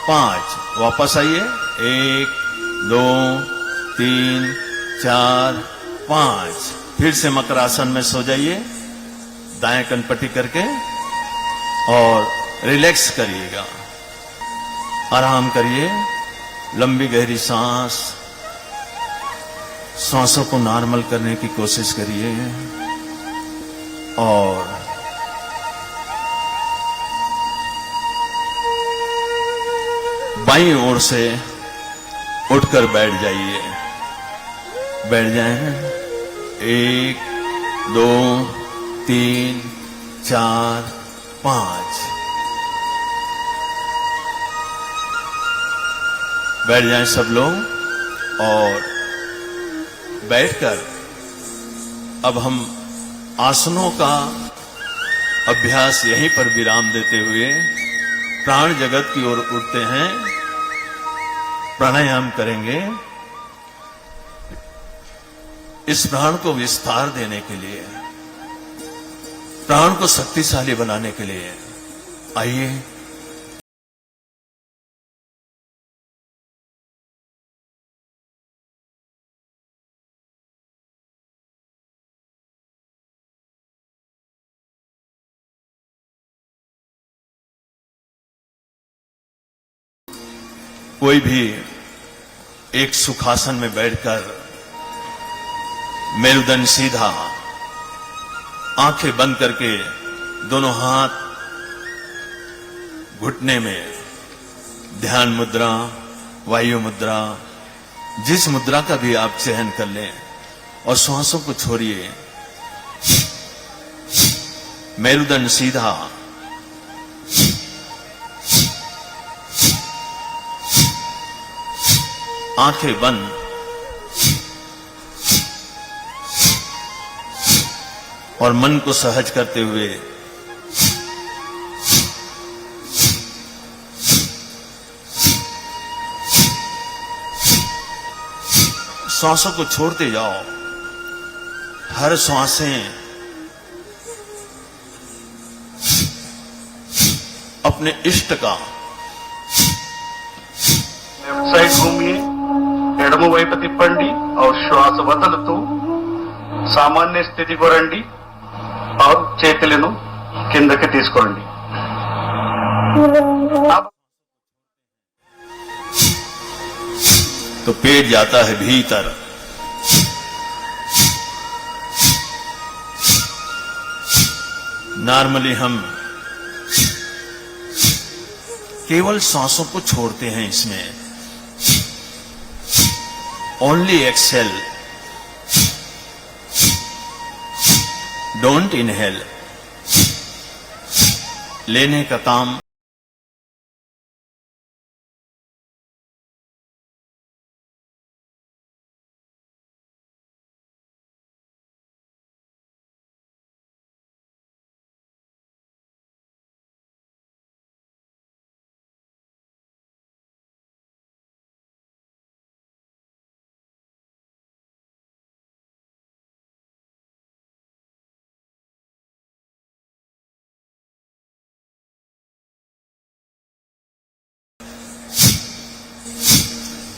5। वापस आइए। 1 2 3 4 5। फिर से मकर आसन में सो जाइए, दाएं कनपट्टी करके, और रिलैक्स करिएगा। आराम करिए। लंबी गहरी सांसों को नॉर्मल करने की कोशिश करिए, और बाईं ओर से उठकर बैठ जाइए। बैठ जाएं। 1 2 3 4 5। बैठ जाएं सब लोग, और बैठकर अब हम आसनों का अभ्यास यहीं पर विराम देते हुए प्राण जगत की ओर उठते हैं। प्राणायाम करेंगे इस प्राण को विस्तार देने के लिए, प्राण को शक्तिशाली बनाने के लिए। आइए कोई भी एक सुखासन में बैठकर मेरुदंड सीधा, आंखें बंद करके दोनों हाथ घुटने में, ध्यान मुद्रा, वायु मुद्रा, जिस मुद्रा का भी आप चयन कर लें, और श्वासों को छोड़िए। मेरुदंड सीधा, आंखें बंद, और मन को सहज करते हुए श्वासों को छोड़ते जाओ। हर श्वासें अपने इष्ट का। లెఫ్ట్ సైడ్ భూమి ఎడమ వైపు తిప్పండి और శ్వాస వదులుతూ సామాన్య స్థితికి రండి और చేతులను కిందకి తీసుకోండి। तो पेट जाता है भीतर, नॉर्मली हम केवल सांसों को छोड़ते हैं इसमें। Only exhale. Don't inhale. लेने का काम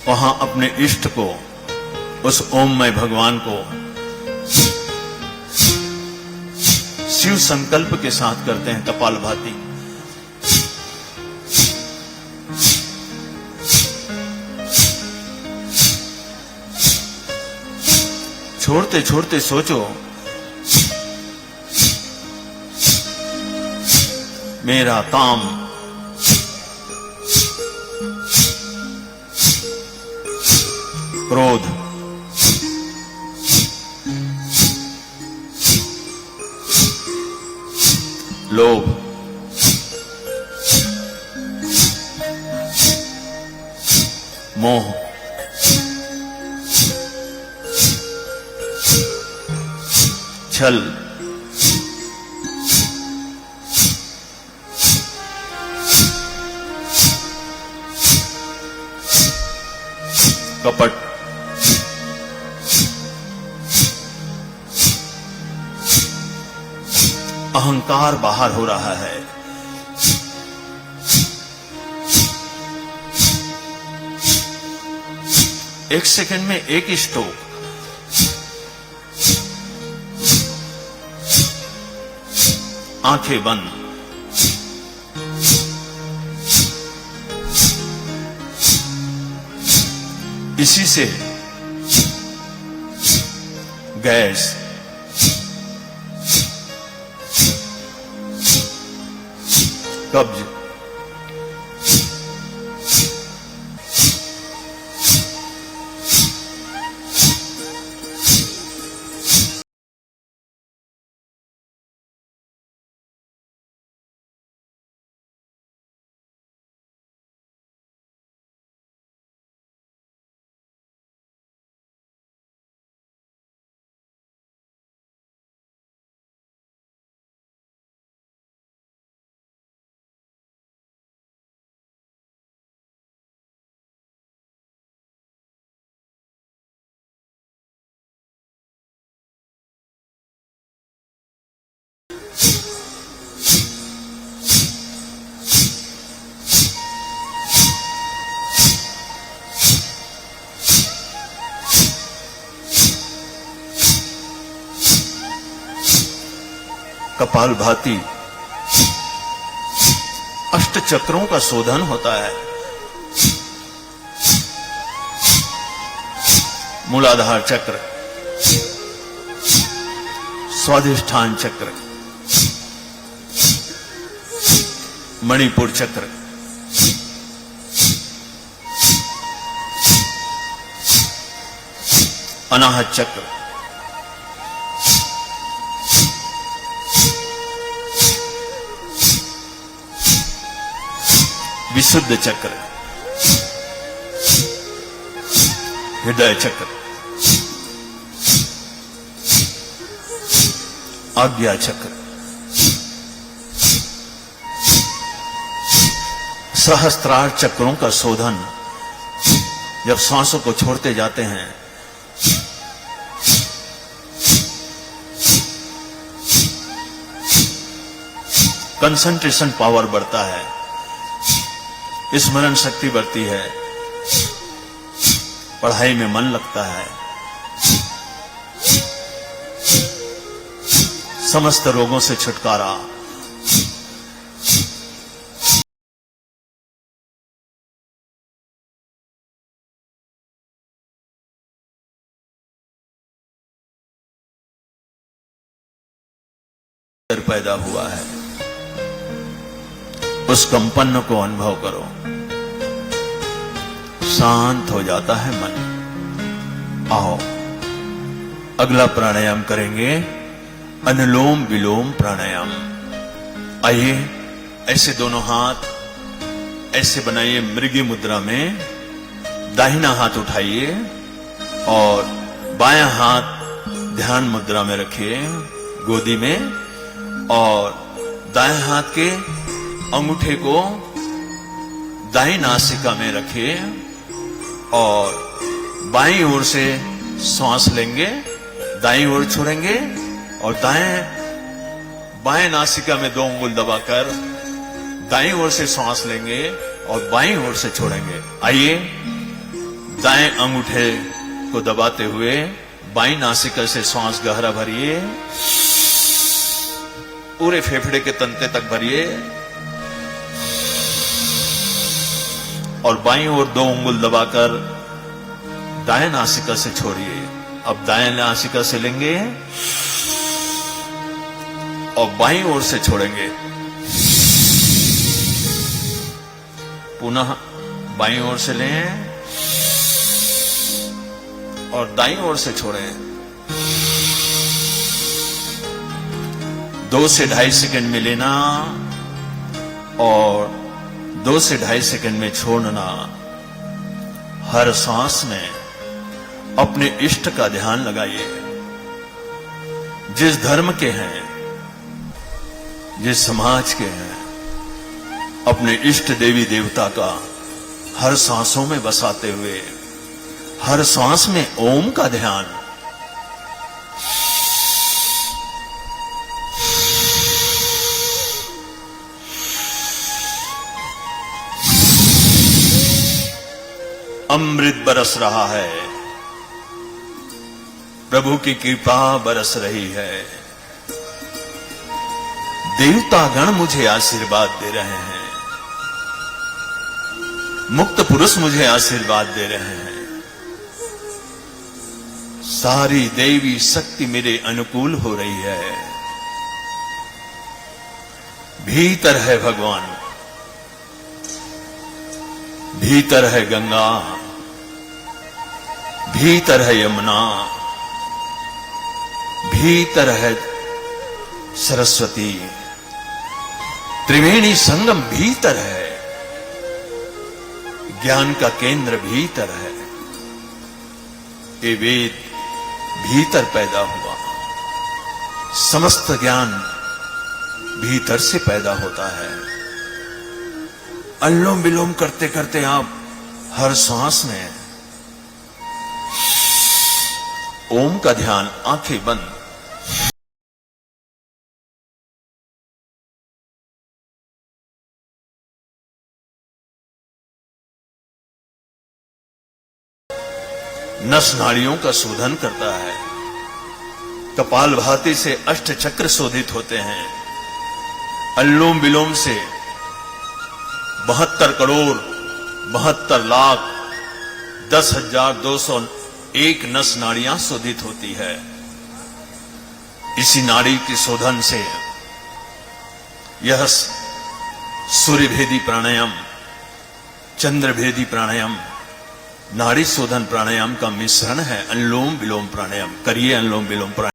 वहां अपने इष्ट को, उस ओममय भगवान को शिव संकल्प के साथ करते हैं कपालभाति। छोड़ते छोड़ते सोचो, मेरा काम क्रोध, लोभ, मोह, छल, कपट, अहंकार बाहर हो रहा है। एक सेकंड में एक ही स्ट्रोक, आंखें बंद, इसी से गैस, कब्ज, कपालभाति अष्ट चक्रों का शोधन होता है। मूलाधार चक्र, स्वाधिष्ठान चक्र, मणिपुर चक्र, अनाहत चक्र, विशुद्ध चक्र, हृदय चक्र, आज्ञा चक्र, सहस्त्रार चक्रों का शोधन। जब सांसों को छोड़ते जाते हैं, कंसंट्रेशन पावर बढ़ता है, स्मरण शक्ति बढ़ती है, पढ़ाई में मन लगता है, समस्त रोगों से छुटकारा। पैदा हुआ है, उस कंपन को अनुभव करो, शांत हो जाता है मन। आओ अगला प्राणायाम करेंगे, अनुलोम विलोम प्राणायाम। आइए ऐसे दोनों हाथ ऐसे बनाइए मृगी मुद्रा में, दाहिना हाथ उठाइए और बायां हाथ ध्यान मुद्रा में रखिए गोदी में, और दाएं हाथ के अंगूठे को दाएं नासिका में रखिए और बाईं ओर से सांस लेंगे, दाईं ओर छोड़ेंगे और बाएं नासिका में 2 उंगल दबाकर दाईं ओर से सांस लेंगे और बाईं ओर से छोड़ेंगे। आइए दाएं अंगूठे को दबाते हुए बाईं नासिका से सांस गहरा भरिए, पूरे फेफड़े के तंते तक भरिए और बाईं ओर 2 उंगल दबाकर दाएं नासिका से छोड़िए। अब दाएं नासिका से लेंगे और बाईं ओर से छोड़ेंगे। पुनः बाईं ओर से लें और दाईं ओर से छोड़ें। 2 से 2.5 सेकंड में लेना और 2 से 2.5 सेकंड में छोड़ना। हर सांस में अपने इष्ट का ध्यान लगाइए। जिस धर्म के हैं, जिस समाज के हैं, अपने इष्ट देवी देवता का हर सांसों में बसाते हुए हर सांस में ओम का ध्यान। अमृत बरस रहा है, प्रभु की कृपा बरस रही है, देवता गण मुझे आशीर्वाद दे रहे हैं, मुक्त पुरुष मुझे आशीर्वाद दे रहे हैं, सारी देवी शक्ति मेरे अनुकूल हो रही है। भीतर है भगवान, भीतर है गंगा, भीतर है यमुना, भीतर है सरस्वती, त्रिवेणी संगम भीतर है, ज्ञान का केंद्र भीतर है। ये वेद भीतर पैदा हुआ, समस्त ज्ञान भीतर से पैदा होता है। अनुलोम विलोम करते करते आप हर सांस में ओम का ध्यान, आंखें बंद। नस नाड़ियों का शोधन करता है। कपाल भाती से अष्ट चक्र शोधित होते हैं। अनुलोम विलोम से 72 करोड़ 72 लाख 10,201 नस नाड़ियां शोधित होती है। इसी नाड़ी के शोधन से यह सूर्यभेदी प्राणायाम, चंद्रभेदी प्राणायाम, नाड़ी शोधन प्राणायाम का मिश्रण है। अनुलोम विलोम प्राणायाम करिए। अनुलोम विलोम प्राणायाम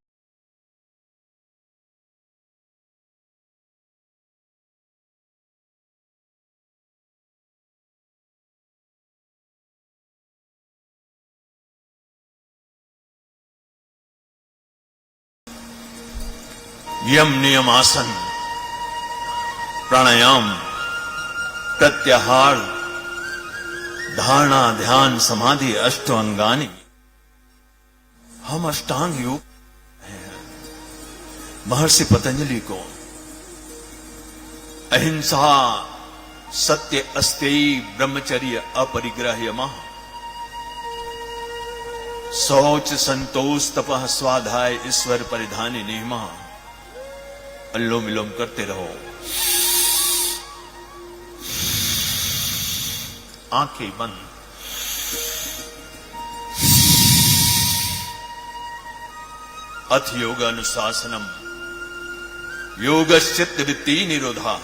यम नियम आसन प्राणायाम प्रत्याहार धारणा ध्यान समाधि अष्टांगानी। हम अष्टांग योग हैं। महर्षि पतंजलि को अहिंसा सत्य अस्तेय ब्रह्मचर्य अपरिग्रह यमः, शौच संतोष तपः स्वाध्याय ईश्वर परिधानी नियमः। अनुलोम विलोम करते रहो। आंखें बंद। अथ योग अनुशासनम योगश्चित्त वृत्ति निरोधा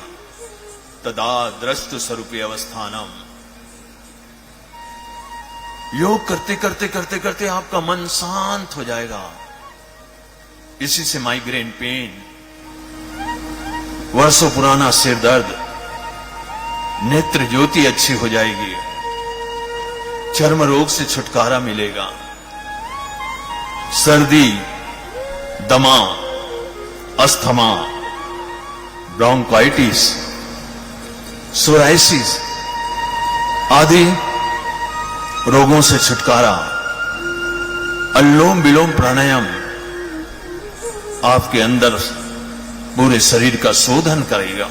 तदा द्रष्टु स्वरूपी अवस्थानम। योग करते करते करते करते आपका मन शांत हो जाएगा। इसी से माइग्रेन पेन, वर्षों पुराना सिर दर्द, नेत्र ज्योति अच्छी हो जाएगी, चर्म रोग से छुटकारा मिलेगा, सर्दी, दमा, अस्थमा, ब्रोंकाइटिस, सोराइसिस आदि रोगों से छुटकारा। अनुलोम विलोम प्राणायाम आपके अंदर पूरे शरीर का शोधन करेगा।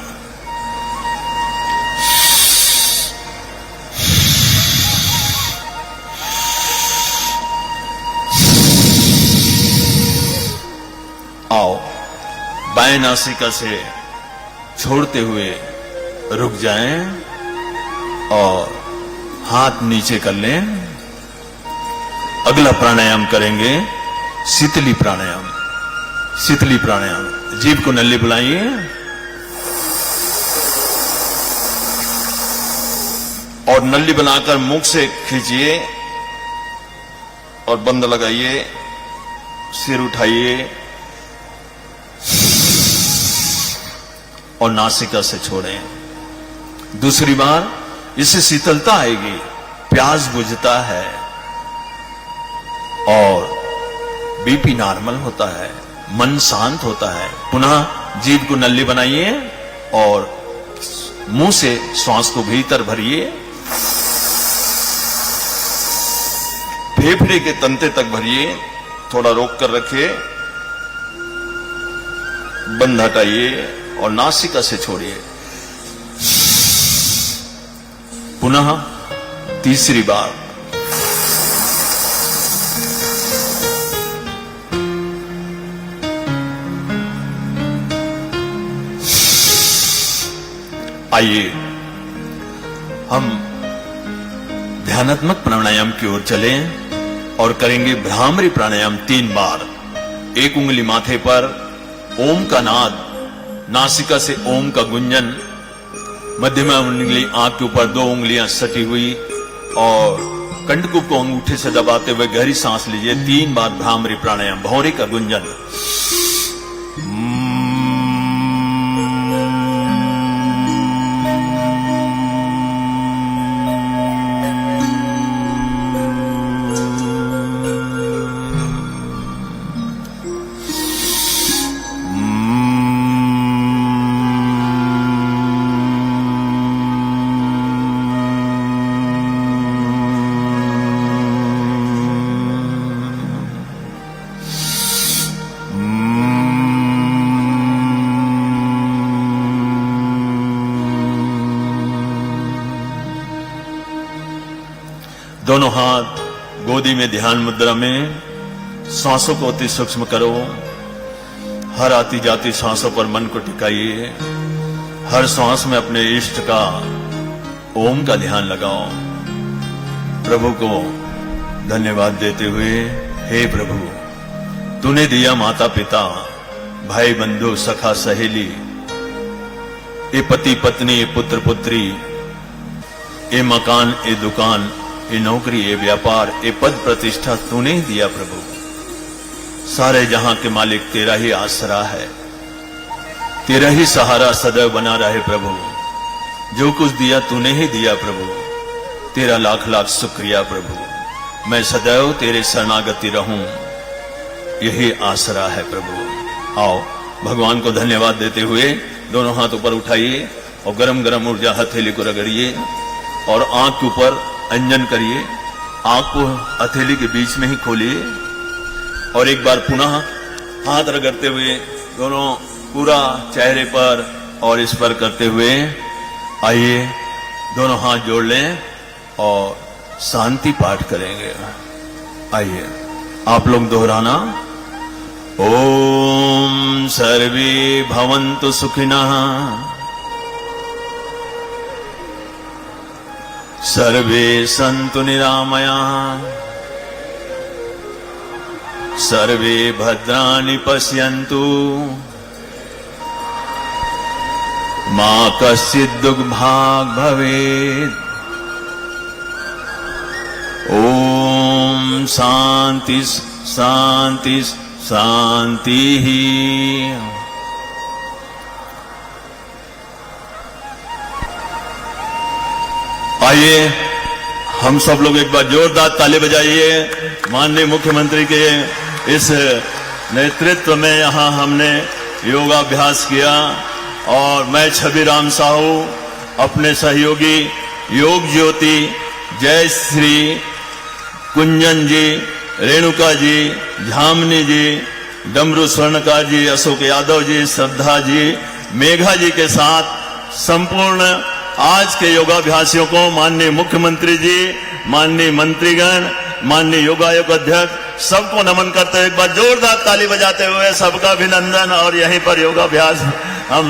आओ, बाएं नासिका से छोड़ते हुए रुक जाएं और हाथ नीचे कर लें। अगला प्राणायाम करेंगे शीतली प्राणायाम। शीतली प्राणायाम, जीभ को नल्ली बुलाइए और नल्ली बनाकर मुख से खींचिए और बंद लगाइए, सिर उठाइए और नासिका से छोड़ें। दूसरी बार इससे शीतलता आएगी, प्यास बुझता है और बीपी नॉर्मल होता है, मन शांत होता है। पुनः जीभ को नल्ली बनाइए और मुंह से श्वास को भीतर भरिए, फेफड़े के तंते तक भरिए, थोड़ा रोक कर रखिए, बंद हटाइए और नासिका से छोड़िए। पुनः तीसरी बार आइए हम ध्यानात्मक प्राणायाम की ओर चलें और करेंगे भ्रामरी प्राणायाम 3 बार। एक उंगली माथे पर, ओम का नाद, नासिका से ओम का गुंजन, मध्यमा उंगली आंख के ऊपर, 2 उंगलियां सटी हुई और कंडकूप को अंगूठे से दबाते हुए गहरी सांस लीजिए। 3 बार भ्रामरी प्राणायाम, भौंरी का गुंजन। दोनों हाथ गोदी में ध्यान मुद्रा में, सांसों को अति सूक्ष्म करो। हर आती जाती सांसों पर मन को टिकाइए। हर सांस में अपने इष्ट का, ओम का ध्यान लगाओ। प्रभु को धन्यवाद देते हुए, हे प्रभु, तूने दिया माता पिता, भाई बंधु, सखा सहेली, ये पति पत्नी, ये पुत्र पुत्री, ये मकान, ये दुकान, ये नौकरी, ये व्यापार, ये पद प्रतिष्ठा तूने दिया प्रभु। सारे जहां के मालिक तेरा ही आसरा है, तेरा ही सहारा सदैव बना रहे प्रभु। जो कुछ दिया तूने ही दिया प्रभु, तेरा लाख लाख शुक्रिया प्रभु। मैं सदैव तेरे शरणागति रहूं, यही आसरा है प्रभु। आओ भगवान को धन्यवाद देते हुए दोनों हाथ ऊपर उठाइए और गरम गरम ऊर्जा हथेली को रगड़िए और आंख के ऊपर अंजन करिए। आंख को हथेली के बीच में ही खोलिए और एक बार पुनः हाथ रगड़ते हुए दोनों पूरा चेहरे पर और इस पर करते हुए आइए दोनों हाथ जोड़ लें और शांति पाठ करेंगे। आइए आप लोग दोहराना। ओम सर्वे भवन्तु सुखिनः, सर्वे सन्तु निरामयाः, सर्वे भद्राणि पश्यन्तु, मा कश्चित् दुर्भाग् भवेत्। ओम शांति शांति शांति ही। आइए हम सब लोग एक बार जोरदार ताली बजाइए। माननीय मुख्यमंत्री के इस नेतृत्व में यहां हमने योगाभ्यास किया और मैं छबिराम साहू, अपने सहयोगी योग ज्योति, जय श्री, कुंजन जी, रेणुका जी, झामनी जी, डमरू स्वर्णकार जी, अशोक यादव जी, श्रद्धा जी, मेघा जी के साथ संपूर्ण आज के योगाभ्यासियों को माननीय मुख्यमंत्री जी, माननीय मंत्रीगण, माननीय योगायोग अध्यक्ष सबको नमन करते हुए एक बार जोरदार ताली बजाते हुए सबका अभिनंदन। और यहीं पर योगाभ्यास हम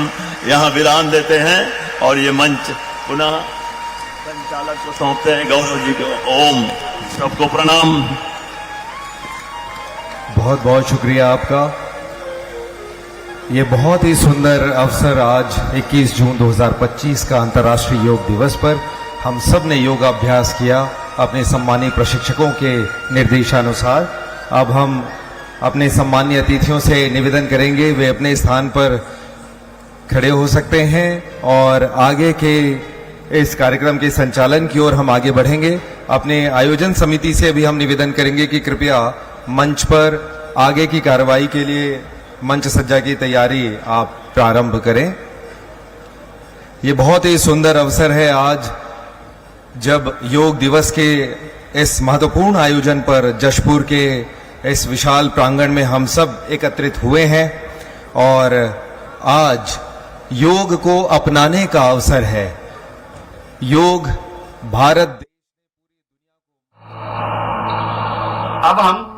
यहां विराम देते हैं और ये मंच पुनः संचालक को सौंपते हैं, गौरव जी को। ओम। सबको प्रणाम। बहुत बहुत शुक्रिया आपका। ये बहुत ही सुंदर अवसर आज 21 जून 2025 का अंतर्राष्ट्रीय योग दिवस पर हम सब ने योगाभ्यास किया अपने सम्मानीय प्रशिक्षकों के निर्देशानुसार। अब हम अपने सम्मानीय अतिथियों से निवेदन करेंगे वे अपने स्थान पर खड़े हो सकते हैं और आगे के इस कार्यक्रम के संचालन की ओर हम आगे बढ़ेंगे। अपने आयोजन समिति से भी हम निवेदन करेंगे कि कृपया मंच पर आगे की कार्रवाई के लिए मंच सज्जा की तैयारी आप प्रारंभ करें। ये बहुत ही सुंदर अवसर है आज जब योग दिवस के इस महत्वपूर्ण आयोजन पर जशपुर के इस विशाल प्रांगण में हम सब एकत्रित हुए हैं और आज योग को अपनाने का अवसर है। योग भारत। अब हम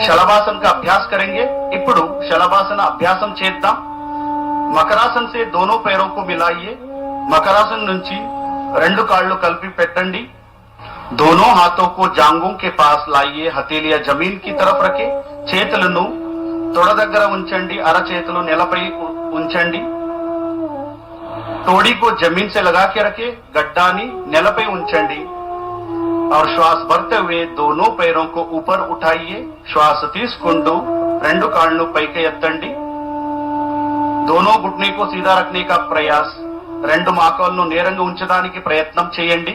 శలభాసన का अभ्यास करेंगे। ఇప్పుడు శలభాసన అభ్యాసం చేద్దాం। మకరాసన से दोनों पैरों को मिलाइए। मकरासन నుంచి రెండు కాళ్ళు కలిపి పెట్టండి। दोनों हाथों को जांघों के पास लाइए। हथेलियां जमीन की तरफ रखें। చేతులను తొడ దగ్గర ఉంచండి। అరచేతులు నేలపై ఉంచండి। तोड़ी को जमीन से लगा के रखें। गड्डानी నేలపై ఉంచండి और श्वास भरते हुए दोनों पैरों को ऊपर उठाइए। श्वास తీసుకుంటూ రెండు కాళ్ళు పైకి ఎత్తండి। दोनों घुटने को सीधा रखने का प्रयास। రెండు మోకాళ్ళను నేరంగా ఉంచడానికి ప్రయత్నం చేయండి।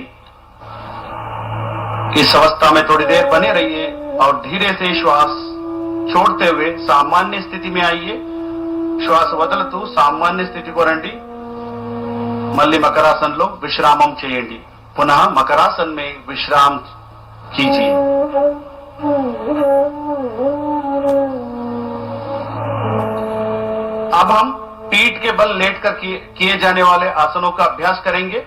इस अवस्था में थोड़ी देर बने रहिए और धीरे से श्वास छोड़ते हुए सामान्य स्थिति में आइए। श्वास వదులుతూ सामान्य स्थितिకి రండి। మళ్ళీ మకరాసనలో విశ్రామం చేయండి। पुनः मकरासन में विश्राम कीजिए। अब हम पीठ के बल लेटकर किए जाने वाले आसनों का अभ्यास करेंगे।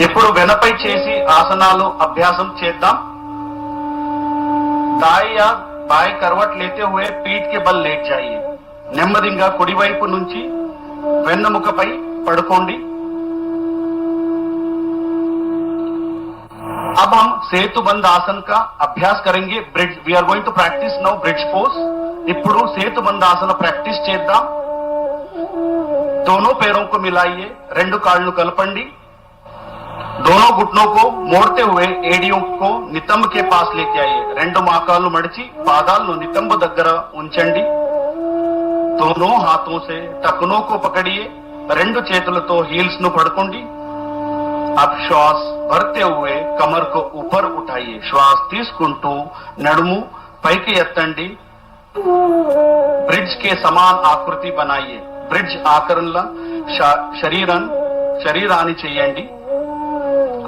ఇప్పుడు వెనపై చేసి ఆసనాలు అభ్యాసం చేద్దాం। दाएं या बाएं करवट लेते हुए पीठ के बल लेट जाइए। నెమ్మదిగా కుడివైపు నుంచి వెన్నెముకపై పడుకోండి। अब हम सेतुबंद आसन का अभ्यास करेंगे। Bridge we are going to practice now bridge pose. ఇప్పుడు సేతుబంద ఆసన ప్రాక్టీస్ చేద్దాం। दोनों पैरों को मिलाइए। రెండు కాళ్ళు కలపండి। दोनों घुटनों को मोड़ते हुए एडियों को नितंब के पास लेके आइए। రెండు మోకాళ్ళు మడిచి పాదాలను నితంబ దగ్గర ఉంచండి। दोनों हाथों से टखनों को पकड़िए। రెండు చేతులతో హీల్స్ ను పడుకోండి। अब श्वास भरते हुए कमर को ऊपर उठाइए। श्वास తీసుకుంటూ నడుము పైకి ఎత్తండి। ब्रिज के समान आकृति बनाइए। ब्रिज आकरणला शरीराన్ని చేయండి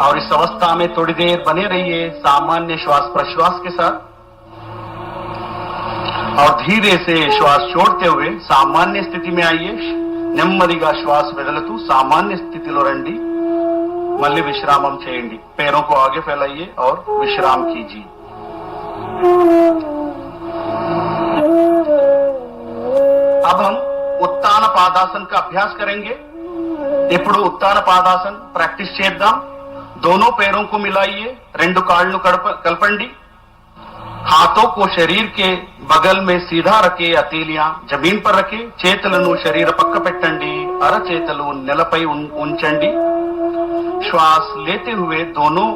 और इस अवस्था में थोड़ी देर बने रहिए सामान्य श्वास प्रश्वास के साथ और धीरे से श्वास छोड़ते हुए सामान्य स्थिति में आइए। నెమ్మదిగా श्वास వదులుతూ सामान्य स्थितिలో రండి। मल्ली विश्रामम చేయండి। पैरों को आगे फैलाइए और विश्राम कीजिए। अब हम उत्तान पादासन का अभ्यास करेंगे। ఇప్పుడు उत्तान पादासन प्रैक्टिस చేద్దాం। दोनों पैरों को मिलाइए। రెండు కాళ్ళు కలపండి। हाथों को शरीर के बगल में सीधा रखे। हथेलियां जमीन पर रखे। చేతులను శరీర పక్క పెట్టండి। అరచేతులు నేలపై ఉంచండి। श्वास लेते हुए दोनों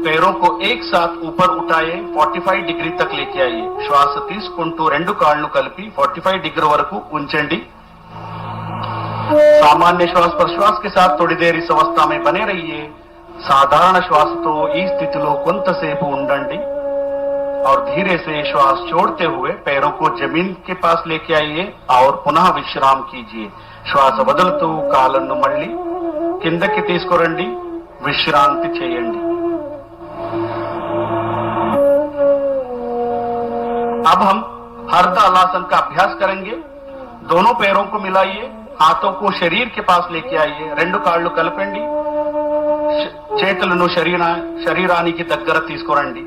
पैरों को एक साथ ऊपर उठाए 45 डिग्री तक लेके आइए శ్వాస తీసుకుంటూ రెండు కాళ్ళు కలిపి 45 डिग्री వరకు ఉంచండి सामान्य श्वास प्रश्वास के साथ थोड़ी देर इस अवस्था में बने रहिए साधारण श्वास तो ఈ స్థితిలో కొంతసేపు ఉండండి और धीरे से श्वास छोड़ते हुए पैरों को जमीन के पास लेके आइए और पुनः विश्राम कीजिए श्वास వదులుతూ కాళ్ళను మళ్ళీ కిందకి తీసుకురండి విశ్రాంతి చేయండి अब हम हरतालासन का अभ्यास करेंगे दोनों पैरों को मिलाइए हाथों को शरीर के पास लेके आइए రెండు కాళ్ళు కలపండి చేతులను శరీరానికి దగ్గర తీసుకురండి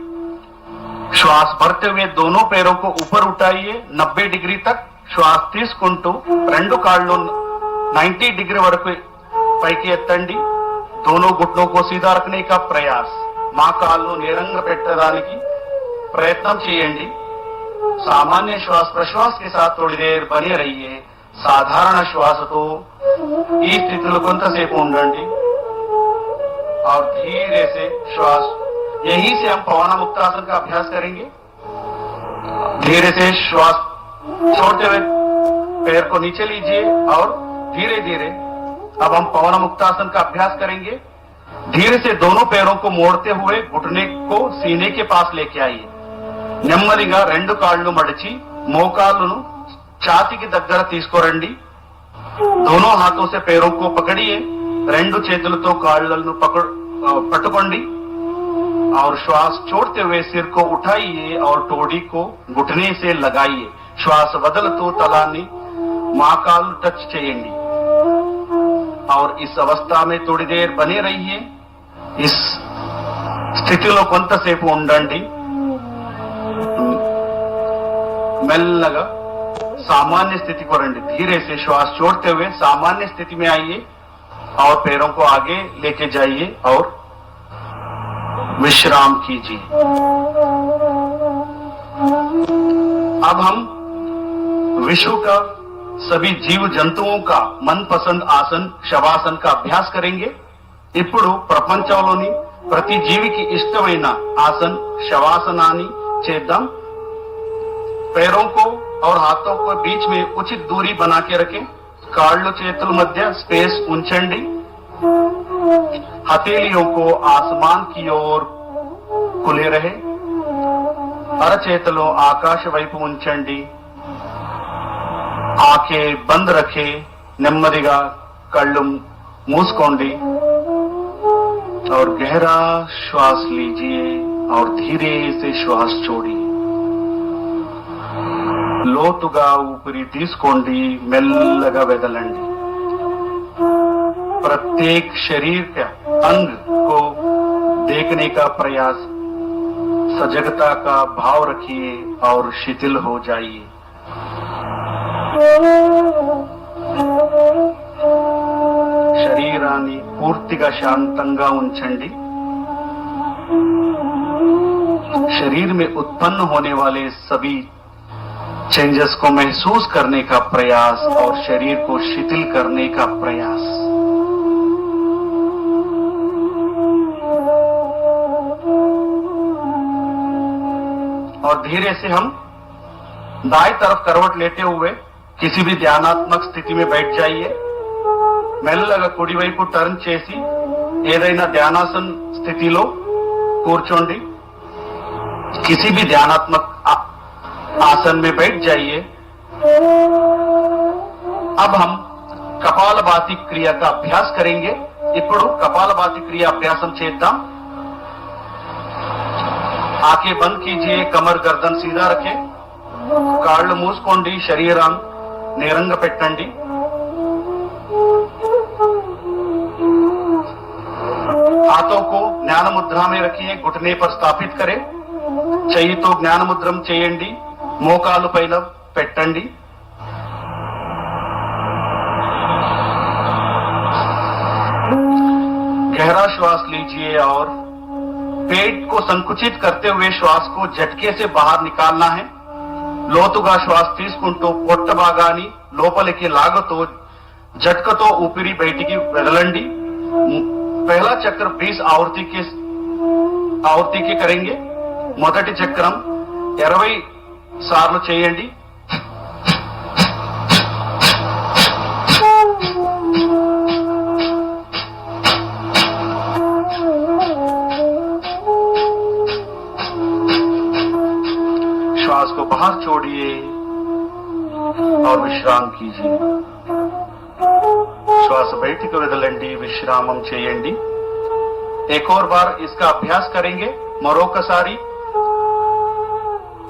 श्वास भरते हुए दोनों पैरों को ऊपर उठाइए 90 डिग्री तक श्वास తీసుకుంటూ రెండు కాళ్ళు 90 डिग्री వరకు పైకి ఎత్తండి दोनों घुटनों को सीधा रखने का प्रयास మా కాళ్ళు నేరంగా పెట్టడానికి ప్రయత్నం చేయండి सामान्य श्वास प्रश्वास के साथ थोड़ी देर बने रहिए साधारण श्वास तो ఈ స్థితిలో కొంతసేపు ఉండండి और धीरे से श्वास यहीं से हम पवनामुक्तासन का अभ्यास करेंगे धीरे से श्वास छोड़ते हुए पैर को नीचे लीजिए और धीरे धीरे अब हम पवनामुक्तासन का अभ्यास करेंगे धीरे से दोनों पैरों को मोड़ते हुए घुटने को सीने के पास लेके आइए నెమ్మదిగా రెండు కాళ్ళు మడిచి మోకాళ్ళను ఛాతీకి దగ్గర తీసుకురండి दोनों हाथों से पैरों को पकड़िए రెండు చేతులతో కాళ్ళను పట్టుకోండి और श्वास छोड़ते हुए सिर को उठाइए और टोड़ी को घुटने से लगाइए श्वास వదులుతూ తలాన్ని మోకాళ్ళు టచ్ చేయండి और इस अवस्था में थोड़ी देर बने रहिए इस స్థితిలో కొంతసేపు ఉండండి మెల్లగా सामान्य स्थिति को रंडी धीरे से श्वास छोड़ते हुए सामान्य स्थिति में आइए और पैरों को आगे लेके जाइए और विश्राम कीजिए अब हम विश्व का सभी जीव जंतुओं का मनपसंद आसन शवासन का अभ्यास करेंगे ఇప్పుడు ప్రపంచంలోని ప్రతి జీవికి ఇష్టమైన ఆసన్ శవాసనాన్ని చేద్దాం पैरों को और हाथों को बीच में उचित दूरी बना के रखें కాళ్ళు చేతుల మధ్య स्पेस ఉంచండి हथेलियों को आसमान की ओर खुले रहे అరచేతులు ఆకాశ వైపు ఉంచండి आंखें बंद रखे నెమ్మదిగా కళ్ళు మూసుకోండి और गहरा श्वास लीजिए और धीरे से श्वास छोड़िए లోతుగా ఊపిరి తీసుకోండి మెల్లగా వదలండి प्रत्येक शरीर का अंग को देखने का प्रयास सजगता का भाव रखिए और शिथिल हो जाइए శరీరాన్ని పూర్తిగా శాంతంగా ఉంచండి शरीर में उत्पन्न होने वाले सभी चेंजेस को महसूस करने का प्रयास और शरीर को शिथिल करने का प्रयास और धीरे से हम दाएं तरफ करवट लेते हुए किसी भी ध्यानात्मक स्थिति में बैठ जाइए మెల్లగా కుడి వైపు టర్న్ చేసి ఏదైనా ధ్యానాసన స్థితిలో కూర్చోండి किसी भी ध्यानात्मक आसन में बैठ जाइए अब हम कपालभाति क्रिया का अभ्यास करेंगे ఇప్పుడు कपालभाति क्रिया अभ्यासम చేద్దాం आंखें बंद कीजिए कमर गर्दन सीधा रखें కాళ్ళు మూసుకోండి శరీరం నేరంగా పెట్టండి हाथों को ज्ञान मुद्रा में रखिए घुटने पर स्थापित करें చెయ్యితో జ్ఞాన ముద్రం చేయండి మోకాలు పైన పెట్టండి गहरा श्वास लीजिए और पेट को संकुचित करते हुए श्वास को झटके से बाहर निकालना है లోతుగా శ్వాస తీసుకుంటూ పొట్ట భాగాన్ని లోపలికి లాగుతూ झटकतो ऊपरी బయటికి వదలండి पहला चक्र 20 आवृत्ति के ఆవృత్తికి కరెంగే మొదటి చక్రం 20 సార్లు చేయండి. श्वास को बाहर छोड़िए और विश्राम कीजिए. श्वास బయటికి వదలండి, విశ్రామం చేయండి. एक और बार इसका अभ्यास करेंगे. మరొకసారి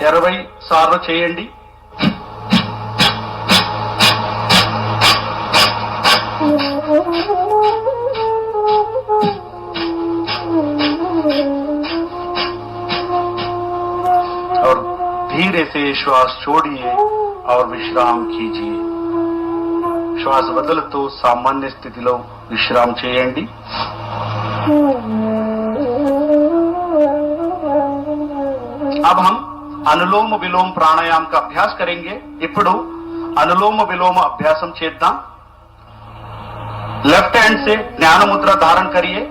20 సార్లు చేయండి. और धीरे से श्वास छोड़िए और विश्राम कीजिए. श्वास వదులుతూ సామాన్య స్థితిలో విశ్రామ చేయండి. अब हम अनुलोम विलोम प्राणायाम का अभ्यास करेंगे. ఇప్పుడు अनुलोम विलोम अभ्यासम చేద్దాం. लेफ्ट हैंड से ज्ञान मुद्रा धारण करिए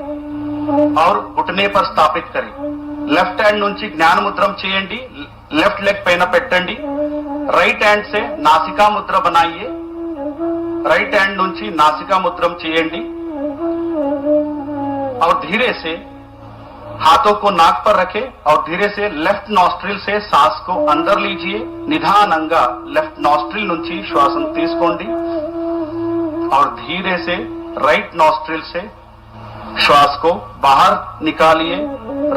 और घुटने पर स्थापित करिए. లెఫ్ట్ హ్యాండ్ నుంచి జ్ఞాన ముద్రం చేయండి. లెఫ్ట్ లెగ్ పైన పెట్టండి. రైట్ హ్యాండ్ से नासिका मुद्रा बनाइए. राइट हैंड నుంచి नासिका मुद्रम చేయండి और धीरे से हाथों को नाक पर रखें और धीरे से लेफ्ट नॉस्ट्रिल से सांस को अंदर लीजिए. निधानंगा लेफ्ट नॉस्ट्रिल నుంచి శ్వాసను తీసుకోండి और धीरे से राइट नॉस्ट्रिल से श्वास को बाहर निकालिए.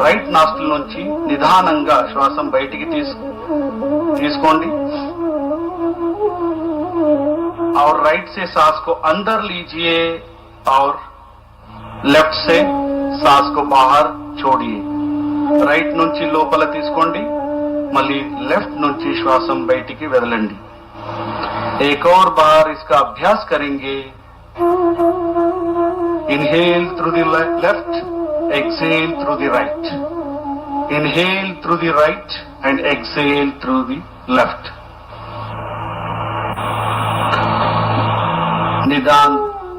राइट नॉस्ट्रिल నుంచి నిదానంగా శ్వాసం బయటికి తీసుకోండి और राइट से सांस को अंदर लीजिए और लेफ्ट से सांस को बाहर छोड़िए. राइट నుంచి లోపల తీసుకోండి, మళ్ళీ लेफ्ट నుంచి శ్వాసం బయటికి వదలండి. एक और बार इसका अभ्यास करेंगे. Inhale through the left, exhale through the right. Inhale through the right and exhale through the left.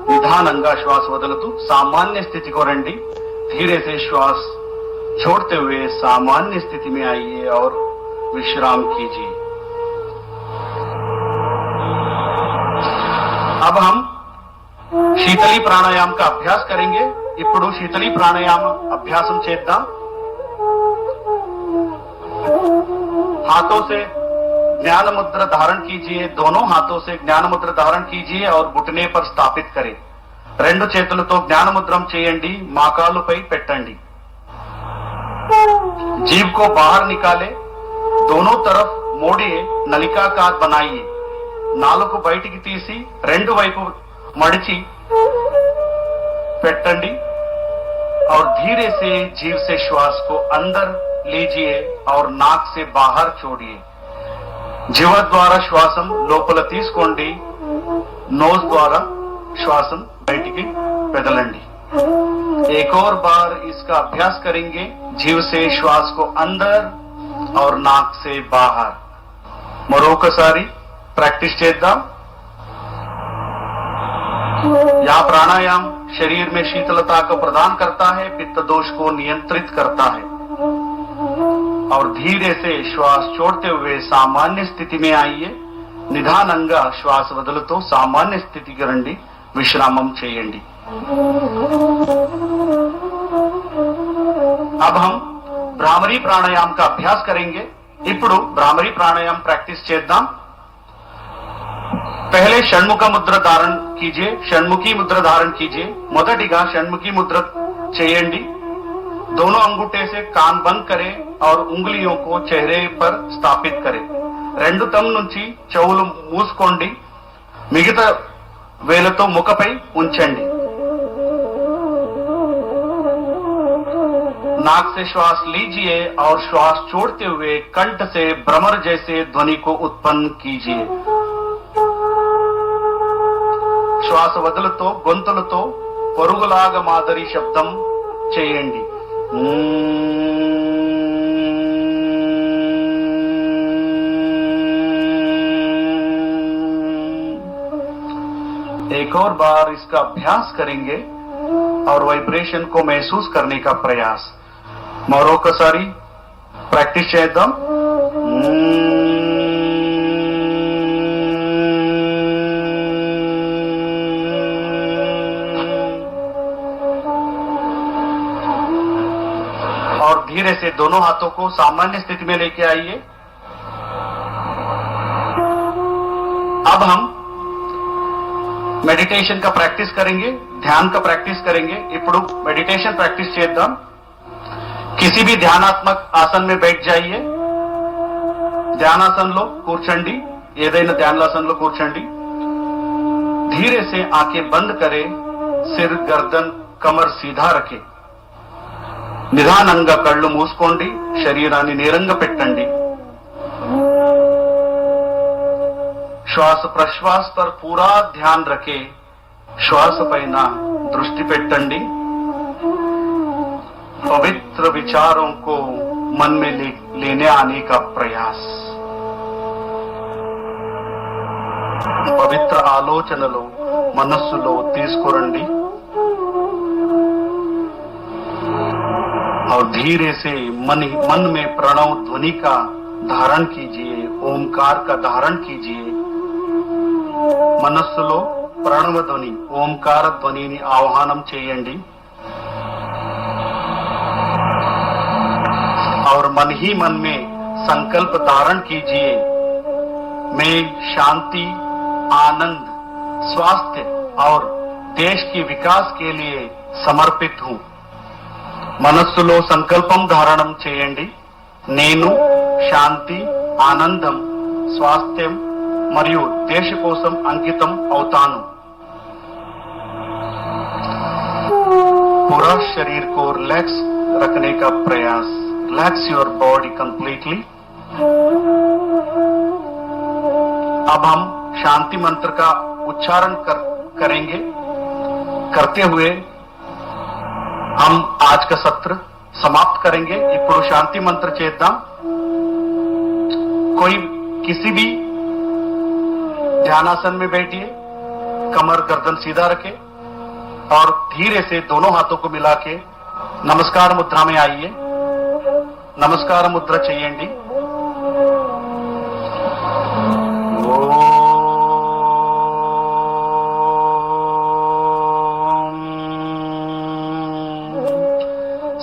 निदानंगा श्वास वदलतू सामान्य स्थिति को रंडी. धीरे से श्वास छोड़ते हुए सामान्य स्थिति में आइए और विश्राम कीजिए. अब हम शीतली प्राणायाम का अभ्यास करेंगे. ఇప్పుడు शीतली प्राणायाम अभ्यासम చేద్దాం. हाथों से ज्ञान मुद्रा धारण कीजिए. दोनों हाथों से ज्ञान मुद्रा धारण कीजिए और घुटने पर स्थापित करें. రెండు చేతులతో జ్ఞాన ముద్రం చేయండి, మోకాళ్ళపై పెట్టండి. जीभ को बाहर निकाले, दोनों तरफ मोड़िए, नलिकाकार बनाइए. నాలుగు బయటికి తీసి రెండు వైపు మడిచి పెట్టండి और धीरे से जीभ से श्वास को अंदर लीजिए और नाक से बाहर छोड़िए. जीव द्वारा श्वासम लोपल తీసుకోండి, नोज द्वारा श्वासम బయటికి వదలండి. एक और बार इसका अभ्यास करेंगे. जीव से श्वास को अंदर और नाक से बाहर. మరొకసారి प्रैक्टिस చేద్దాం. यह प्राणायाम शरीर में शीतलता को प्रदान करता है, पित्त दोष को नियंत्रित करता है और धीरे से श्वास छोड़ते हुए सामान्य स्थिति में आइए. నిదానంగా శ్వాస వదులుతూ సామాన్య స్థితికి రండి, విశ్రామం చేయండి. अब हम भ्रामरी प्राणायाम का अभ्यास करेंगे. ఇప్పుడు भ्रामरी प्राणायाम प्रैक्टिस చేద్దాం. पहले षण्मुख मुद्रा धारण कीजिए. षण्मुखी मुद्रा धारण कीजिए. మొదటిగా షణ్ముఖి ముద్ర చేయండి. दोनों अंगूठे से कान बंद करें और उंगलियों को चेहरे पर स्थापित करें. రెండు తమ్ నుంచి చెవులు మూసుకోండి, మిగతా వేలతో ముఖపై ఉంచండి. नाक से श्वास लीजिए और श्वास छोड़ते हुए कंठ से भ्रमर जैसे ध्वनि को उत्पन्न कीजिए. శ్వాస వదులుతో గొంతులతో పరుగులాగా మాదిరి శబ్దం చేయండి. एक और बार इसका अभ्यास करेंगे और वाइब्रेशन को महसूस करने का प्रयास. మరొకసారి ప్రాక్టీస్ చేద్దాం. और धीरे से दोनों हाथों को सामान्य स्थिति में लेके आइए. अब हम मेडिटेशन का प्रैक्टिस करेंगे, ध्यान का प्रैक्टिस करेंगे. ఇప్పుడు మెడిటేషన్ ప్రాక్టీస్ చేద్దాం. किसी भी ध्यानात्मक आसन में बैठ जाइए. ध्यानासन लो కూర్చోండి. ఏదైనా ధ్యానాసనంలో కూర్చోండి. धीरे से आंखें बंद करें. सिर गर्दन कमर सीधा रखें. నిదానంగా కళ్ళు మూసుకోండి. శరీరాన్ని నేరంగా పెట్టండి. श्वास प्रश्वास पर पूरा ध्यान रखे. श्वास పైన దృష్టి పెట్టండి. पवित्र विचारों को मन में लेने आने का प्रयास. పవిత్ర ఆలోచనలు మనస్సులో తీసుకురండి. और धीरे से मन में प्रणव ध्वनि का धारण कीजिए. ओमकार का धारण कीजिए. మనస్సులో ప్రణవ ధ్వని ఓంకార ధ్వనిని ఆహ్వానం చేయండి. और मन ही मन में संकल्प धारण कीजिए. मैं शांति, आनंद, स्वास्थ्य और देश के विकास के लिए समर्पित हूं. మనస్సులో సంకల్పం ధారణం చేయండి. నేను శాంతి, ఆనందం, స్వాస్థ్యం మరియు దేశ కోసం అంకితం అవుతాను. पूरा शरीर को रिलैक्स रखने का प्रयास. Relax your body completely. अब हम शांति मंत्र का उच्चारण करेंगे. करते हुए हम आज का सत्र समाप्त करेंगे. ఇప్పుడు శాంతి మంత్ర చేద్దాం. कोई किसी भी ध्यानासन में बैठिए. कमर गर्दन सीधा रखे और धीरे से दोनों हाथों को मिला के नमस्कार मुद्रा में आइए. नमस्कार मुद्रा చేయండి.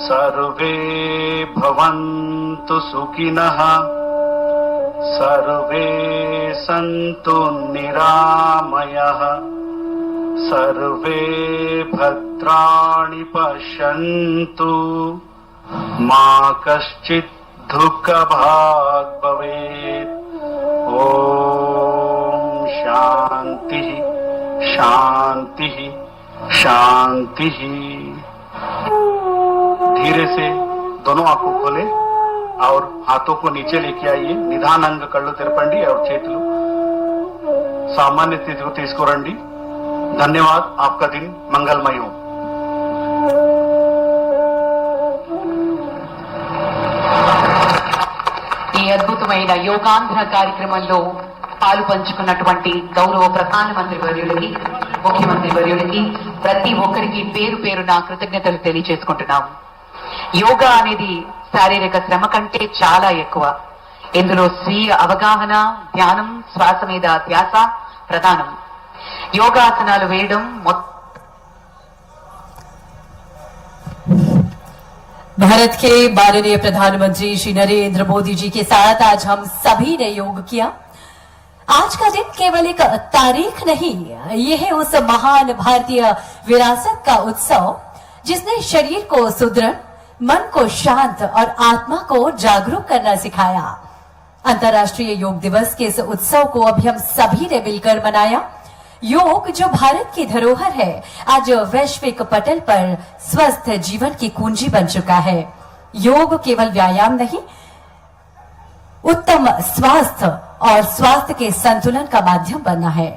सर्वे भवन्तु सुखिनः. सर्वे सन्तु निरामयः. सर्वे भद्राणि पश्यन्तु. मा कश्चित् दुःखभाग् भवेत्. ॐ शान्तिः शान्तिः शान्तिः. धीरे से दोनों आंखों खोले और हाथों को नीचे लेके आइए. నిదానంగా కళ్ళు తెరపండి और చేతులు सामान्य స్థితికి తీసుకురండి. धन्यवाद. आपका दिन मंगलमय हो. ఈ అద్భుతమైన యోగాంధ్ర కార్యక్రమంలో పాలు పంచుకున్నటువంటి గౌరవ ప్రధానమంత్రి వర్యులకి, ముఖ్యమంత్రి వర్యులకి, ప్రతి ఒక్కరికి పేరు పేరున కృతజ్ఞతలు తెలియజేసుకుంటున్నాం. యోగా అనేది శారీరక శ్రమ కంటే చాలా ఎక్కువ. ఇందులో స్వీయ అవగాహన, ధ్యానం, శ్వాస మీద ధ్యాస ప్రధానం. యోగాసనాలు వేయడం भारत के माननीय प्रधानमंत्री श्री नरेंद्र मोदी जी के साथ आज हम सभी ने योग किया. आज का दिन केवल एक तारीख नहीं, यह है उस महान भारतीय विरासत का उत्सव जिसने शरीर को सुदृढ़, मन को शांत और आत्मा को जागरूक करना सिखाया. अंतर्राष्ट्रीय योग दिवस के इस उत्सव को अभी हम सभी ने मिलकर मनाया. योग जो भारत की धरोहर है, आज वैश्विक पटल पर स्वस्थ जीवन की कुंजी बन चुका है. योग केवल व्यायाम नहीं, उत्तम स्वास्थ्य और स्वास्थ्य के संतुलन का माध्यम बनना है.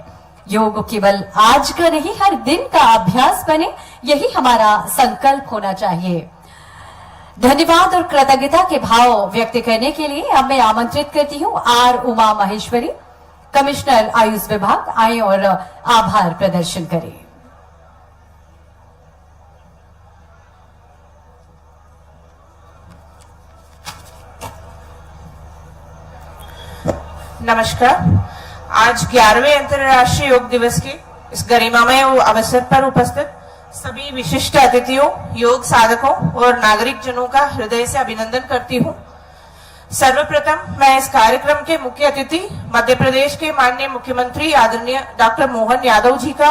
योग केवल आज का नहीं, हर दिन का अभ्यास बने, यही हमारा संकल्प होना चाहिए. धन्यवाद और कृतज्ञता के भाव व्यक्त करने के लिए अब मैं आमंत्रित करती हूँ आर उमा महेश्वरी, कमिश्नर आयुष विभाग, आए और आभार प्रदर्शन करें. नमस्कार। आज 11वें अंतर्राष्ट्रीय योग दिवस के इस गरिमामय अवसर पर उपस्थित सभी विशिष्ट अतिथियों, योग साधकों और नागरिक जनों का हृदय से अभिनंदन करती हूँ। सर्वप्रथम मैं इस कार्यक्रम के मुख्य अतिथि मध्य प्रदेश के माननीय मुख्यमंत्री आदरणीय डॉक्टर मोहन यादव जी का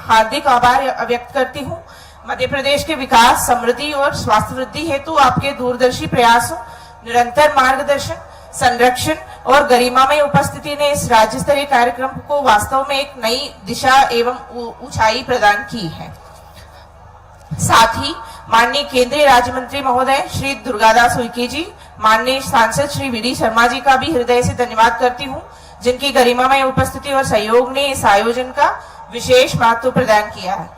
हार्दिक आभार व्यक्त करती हूँ। मध्य प्रदेश के विकास, समृद्धि और स्वास्थ्य वृद्धि हेतु आपके दूरदर्शी प्रयासों, निरंतर मार्गदर्शन, संरक्षण और गरिमामय उपस्थिति ने इस राज्य स्तरीय कार्यक्रम को वास्तव में एक नई दिशा एवं ऊंचाई प्रदान की है। साथ ही माननीय केंद्रीय राज्य मंत्री महोदय श्री दुर्गादास उइके जी, माननीय सांसद श्री वीडी शर्मा जी का भी हृदय से धन्यवाद करती हूँ, जिनकी गरिमामय उपस्थिति और सहयोग ने इस आयोजन का विशेष महत्व प्रदान किया है।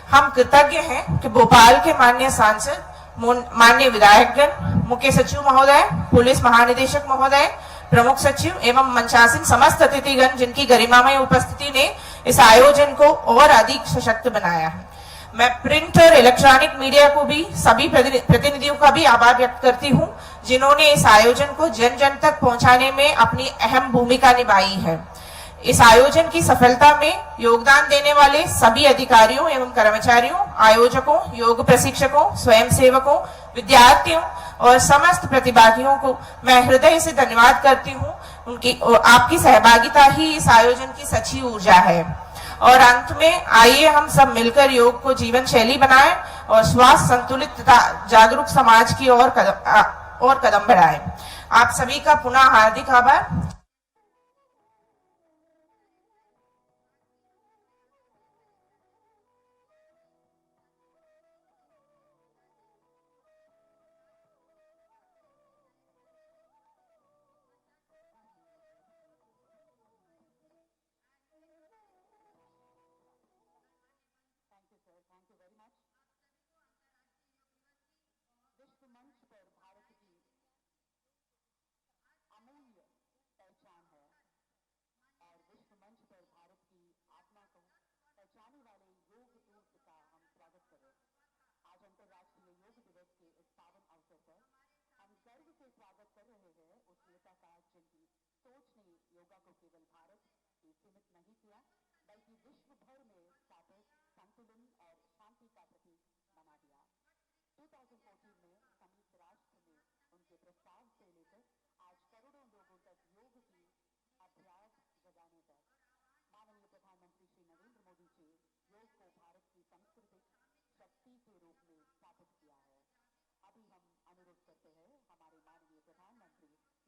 हम कृतज्ञ हैं कि भोपाल के माननीय सांसद, माननीय विधायकगण, मुख्य सचिव महोदय, पुलिस महानिदेशक महोदय, प्रमुख सचिव एवं मंचासीन समस्त अतिथिगण, जिनकी गरिमामय उपस्थिति ने इस आयोजन को और अधिक सशक्त बनाया है। मैं प्रिंट और इलेक्ट्रॉनिक मीडिया को भी, सभी प्रतिनिधियों का भी आभार व्यक्त करती हूँ, जिन्होंने इस आयोजन को जन जन तक पहुंचाने में अपनी अहम भूमिका निभाई है। इस आयोजन की सफलता में योगदान देने वाले सभी अधिकारियों एवं कर्मचारियों, आयोजकों, योग प्रशिक्षकों, स्वयंसेवकों, विद्यार्थियों और समस्त प्रतिभागियों को मैं हृदय से धन्यवाद करती हूँ। आपकी सहभागिता ही इस आयोजन की सच्ची ऊर्जा है। और अंत में आइए हम सब मिलकर योग को जीवन शैली बनाएं और स्वास्थ्य, संतुलित तथा जागरूक समाज की ओर कदम बढ़ाएं। आप सभी का पुनः हार्दिक आभार।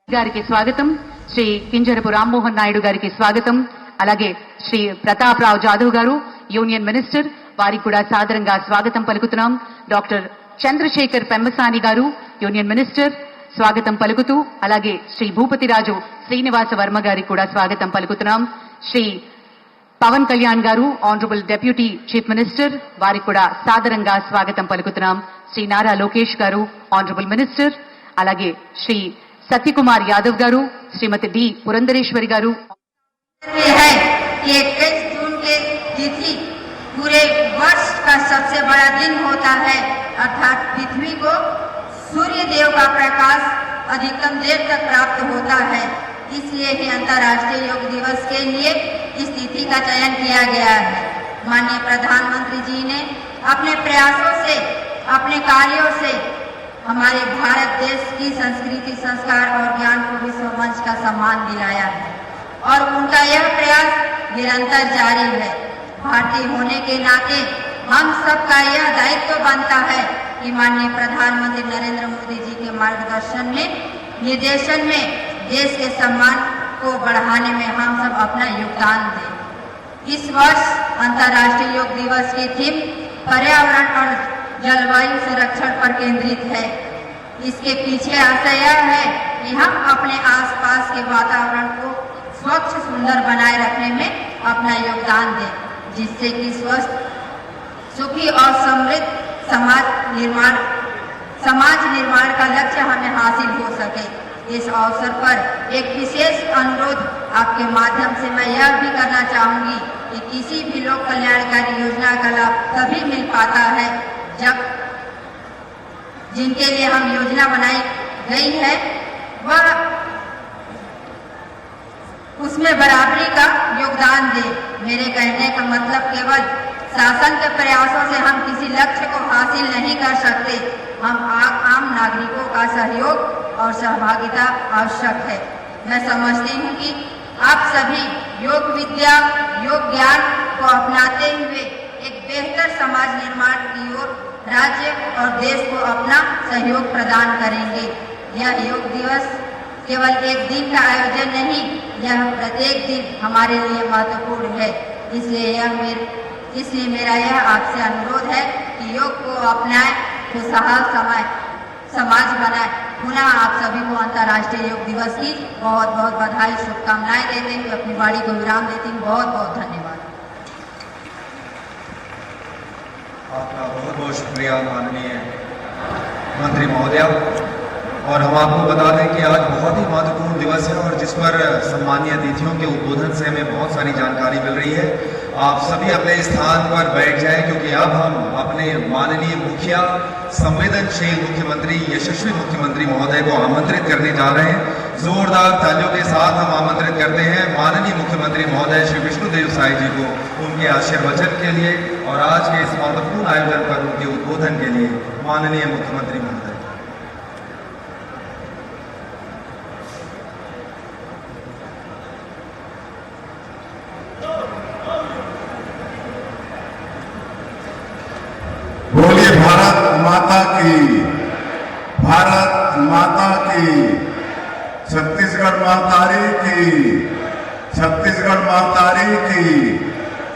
గారికి స్వాగతం, శ్రీ కింజరపు రామ్మోహన్ నాయుడు గారికి స్వాగతం, అలాగే శ్రీ ప్రతాపరావు జాదవ్ గారు యూనియన్ మినిస్టర్, వారికి కూడా సాదరంగా స్వాగతం పలుకుతున్నాం. డాక్టర్ చంద్రశేఖర్ పెమ్మసాని గారు యూనియన్ మినిస్టర్ స్వాగతం పలుకుతూ, అలాగే శ్రీ భూపతిరాజు శ్రీనివాస వర్మ గారికి కూడా స్వాగతం పలుకుతున్నాం. శ్రీ పవన్ కళ్యాణ్ గారు ఆనరబుల్ డెప్యూటీ చీఫ్ మినిస్టర్, వారికి కూడా సాదరంగా స్వాగతం పలుకుతున్నాం. శ్రీ నారా లోకేష్ గారు ఆనరబుల్ మినిస్టర్, అలాగే శ్రీ सत्यकुमार यादव गारू, श्रीमती डी पुरंदरेश्वरी गारू। है कि 21 जून के तिथि पूरे वर्ष का सबसे बड़ा दिन होता है, अर्थात पृथ्वी को सूर्य देव का प्रकाश अधिकतम देर तक प्राप्त होता है। इसलिए ही अंतर्राष्ट्रीय योग दिवस के लिए इस तिथि का चयन किया गया है। माननीय प्रधानमंत्री जी ने अपने प्रयासों से, अपने कार्यों से हमारे भारत देश की संस्कृति, संस्कार और ज्ञान को विश्व मंच का सम्मान दिलाया है और उनका यह प्रयास निरंतर जारी है। भारतीय होने के नाते हम सबका यह दायित्व बनता है कि माननीय प्रधानमंत्री नरेंद्र मोदी जी के मार्गदर्शन में, निर्देशन में देश के सम्मान को बढ़ाने में हम सब अपना योगदान दें। इस वर्ष अंतर्राष्ट्रीय योग दिवस की थीम पर्यावरण और जलवायु संरक्षण पर केंद्रित है। इसके पीछे आशय यह है कि हम अपने आसपास के वातावरण को स्वच्छ, सुंदर बनाए रखने में अपना योगदान दें, जिससे कि स्वस्थ, सुखी और समृद्ध समाज निर्माण का लक्ष्य हमें हासिल हो सके। इस अवसर पर एक विशेष अनुरोध आपके माध्यम से मैं यह भी करना चाहूंगी कि किसी भी लोक कल्याणकारी योजना का लाभ तभी मिल पाता है जब जिनके लिए हम योजना बनाई गई है वह उसमें बराबरी का योगदान दे। मेरे कहने का मतलब केवल शासन के प्रयासों से हम किसी लक्ष्य को हासिल नहीं कर सकते। हम आम नागरिकों का सहयोग और सहभागिता आवश्यक है। मैं समझती हूँ कि आप सभी योग विद्या, योग ज्ञान को अपनाते हुए एक बेहतर समाज निर्माण की ओर राज्य और देश को अपना सहयोग प्रदान करेंगे। यह योग दिवस केवल एक दिन का आयोजन नहीं, यह प्रत्येक दिन हमारे लिए महत्वपूर्ण है। इसलिए मेरा यह आपसे अनुरोध है कि योग को अपनाएं, खुशहाल समाज बनाएं। पुनः आप सभी को अंतर्राष्ट्रीय योग दिवस की बहुत बहुत बधाई, शुभकामनाएं देते हुए अपनी वाणी को विराम देती हूँ। बहुत बहुत धन्यवाद। आपका बहुत बहुत शुक्रिया माननीय मंत्री महोदया। और हम आपको बता दें कि आज बहुत ही महत्वपूर्ण दिवस है और जिस पर सम्मानीय अतिथियों के उद्बोधन से हमें बहुत सारी जानकारी मिल रही है। आप सभी अपने स्थान पर बैठ जाएं क्योंकि अब हम अपने माननीय मुखिया, संवेदनशील मुख्यमंत्री, यशस्वी मुख्यमंत्री महोदय को आमंत्रित करने जा रहे हैं। जोरदार तालियों के साथ हम आमंत्रित करते हैं माननीय मुख्यमंत्री महोदय श्री विष्णुदेव साई जी को उनके आशीर्वचन के लिए और आज के इस महत्वपूर्ण आयोजन पर उनके उद्बोधन के लिए। माननीय मुख्यमंत्री महोदय। बोलिए भारत माता की, भारत माता की, छत्तीसगढ़ महतारी की, छत्तीसगढ़ महतारी की।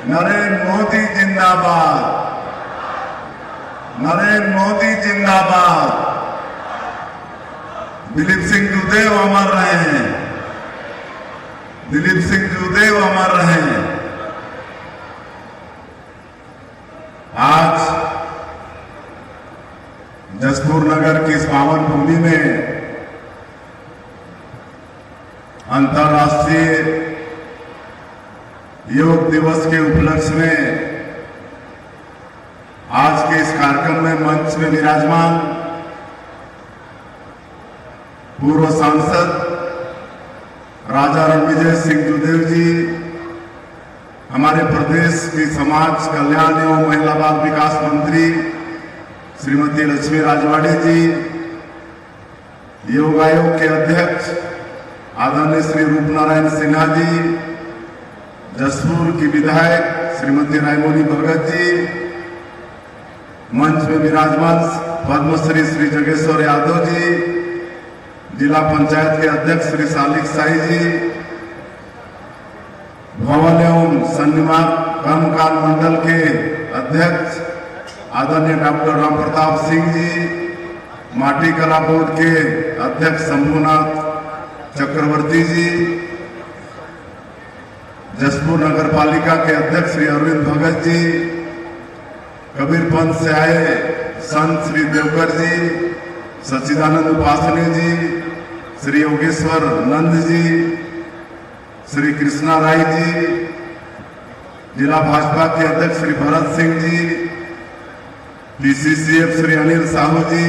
नरेंद्र मोदी जिंदाबाद, नरेंद्र मोदी जिंदाबाद। दिलीप सिंह जूदेव अमर रहे, दिलीप सिंह जूदेव अमर रहे। आज जसपुर नगर की इस पावन भूमि में अंतर्राष्ट्रीय योग दिवस के उपलक्ष्य में आज के इस कार्यक्रम में मंच में विराजमान पूर्व सांसद राजा रणविजय सिंह जूदेव जी, हमारे प्रदेश की समाज कल्याण एवं महिला बाल विकास मंत्री श्रीमती लक्ष्मी राजवाड़े जी, योग आयोग के अध्यक्ष आदरणीय श्री रूपनारायण सिन्हा जी, जसपुर की विधायक श्रीमती रायमोनी भगत जी, मंच में विराजमान पद्मश्री श्री जगेश्वर यादव जी, जिला पंचायत के अध्यक्ष श्री सालिक साई जी, भवन एवं सन्निमान कर्मकाल मंडल के अध्यक्ष आदरणीय डॉक्टर राम प्रताप सिंह जी, माटी कला बोर्ड के अध्यक्ष शंभुनाथ चक्रवर्ती जी, जसपुर नगर पालिका के अध्यक्ष श्री अरविंद भगत जी, कबीरपंथ से आए संत श्री देवकर जी, सच्चिदानंद उपासनी जी, श्री योगेश्वर नंद जी, श्री कृष्णा राय जी, जिला भाजपा के अध्यक्ष श्री भरत सिंह जी, पीसीसीएफ श्री अनिल साहू जी,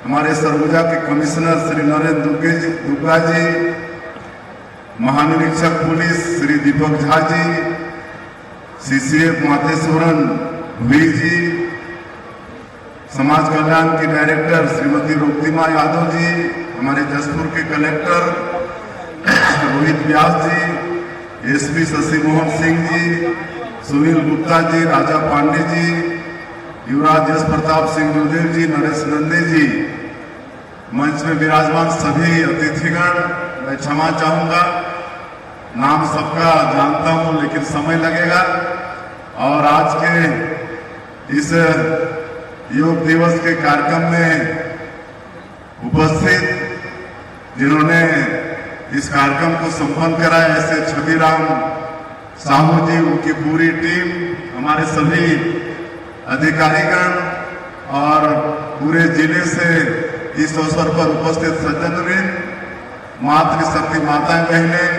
हमारे सरगुजा के कमिश्नर श्री नरेंद्र दुग्गा जी, महानिरीक्षक पुलिस श्री दीपक झा जी, सीसीएफ मातेश्वरन हुई जी, समाज कल्याण की डायरेक्टर श्रीमती रोक्तिमा यादव जी, हमारे जसपुर के कलेक्टर रोहित व्यास जी, एसपी शशि मोहन सिंह जी, सुनील गुप्ता जी, राजा पांडे जी, युवराज यश प्रताप सिंह जूदेव जी, नरेश नंदे जी, मंच में विराजमान सभी अतिथिगण, मैं क्षमा चाहूंगा, नाम सबका जानता हूं लेकिन समय लगेगा। और आज के इस योग दिवस के कार्यक्रम में उपस्थित जिन्होंने इस कार्यक्रम को संपन्न कराया, ऐसे छविराम साहू जी, उनकी पूरी टीम, हमारे सभी अधिकारीगण और पूरे जिले से इस अवसर पर उपस्थित सज्जनवृंद, मातृशक्ति माताएं, बहनें,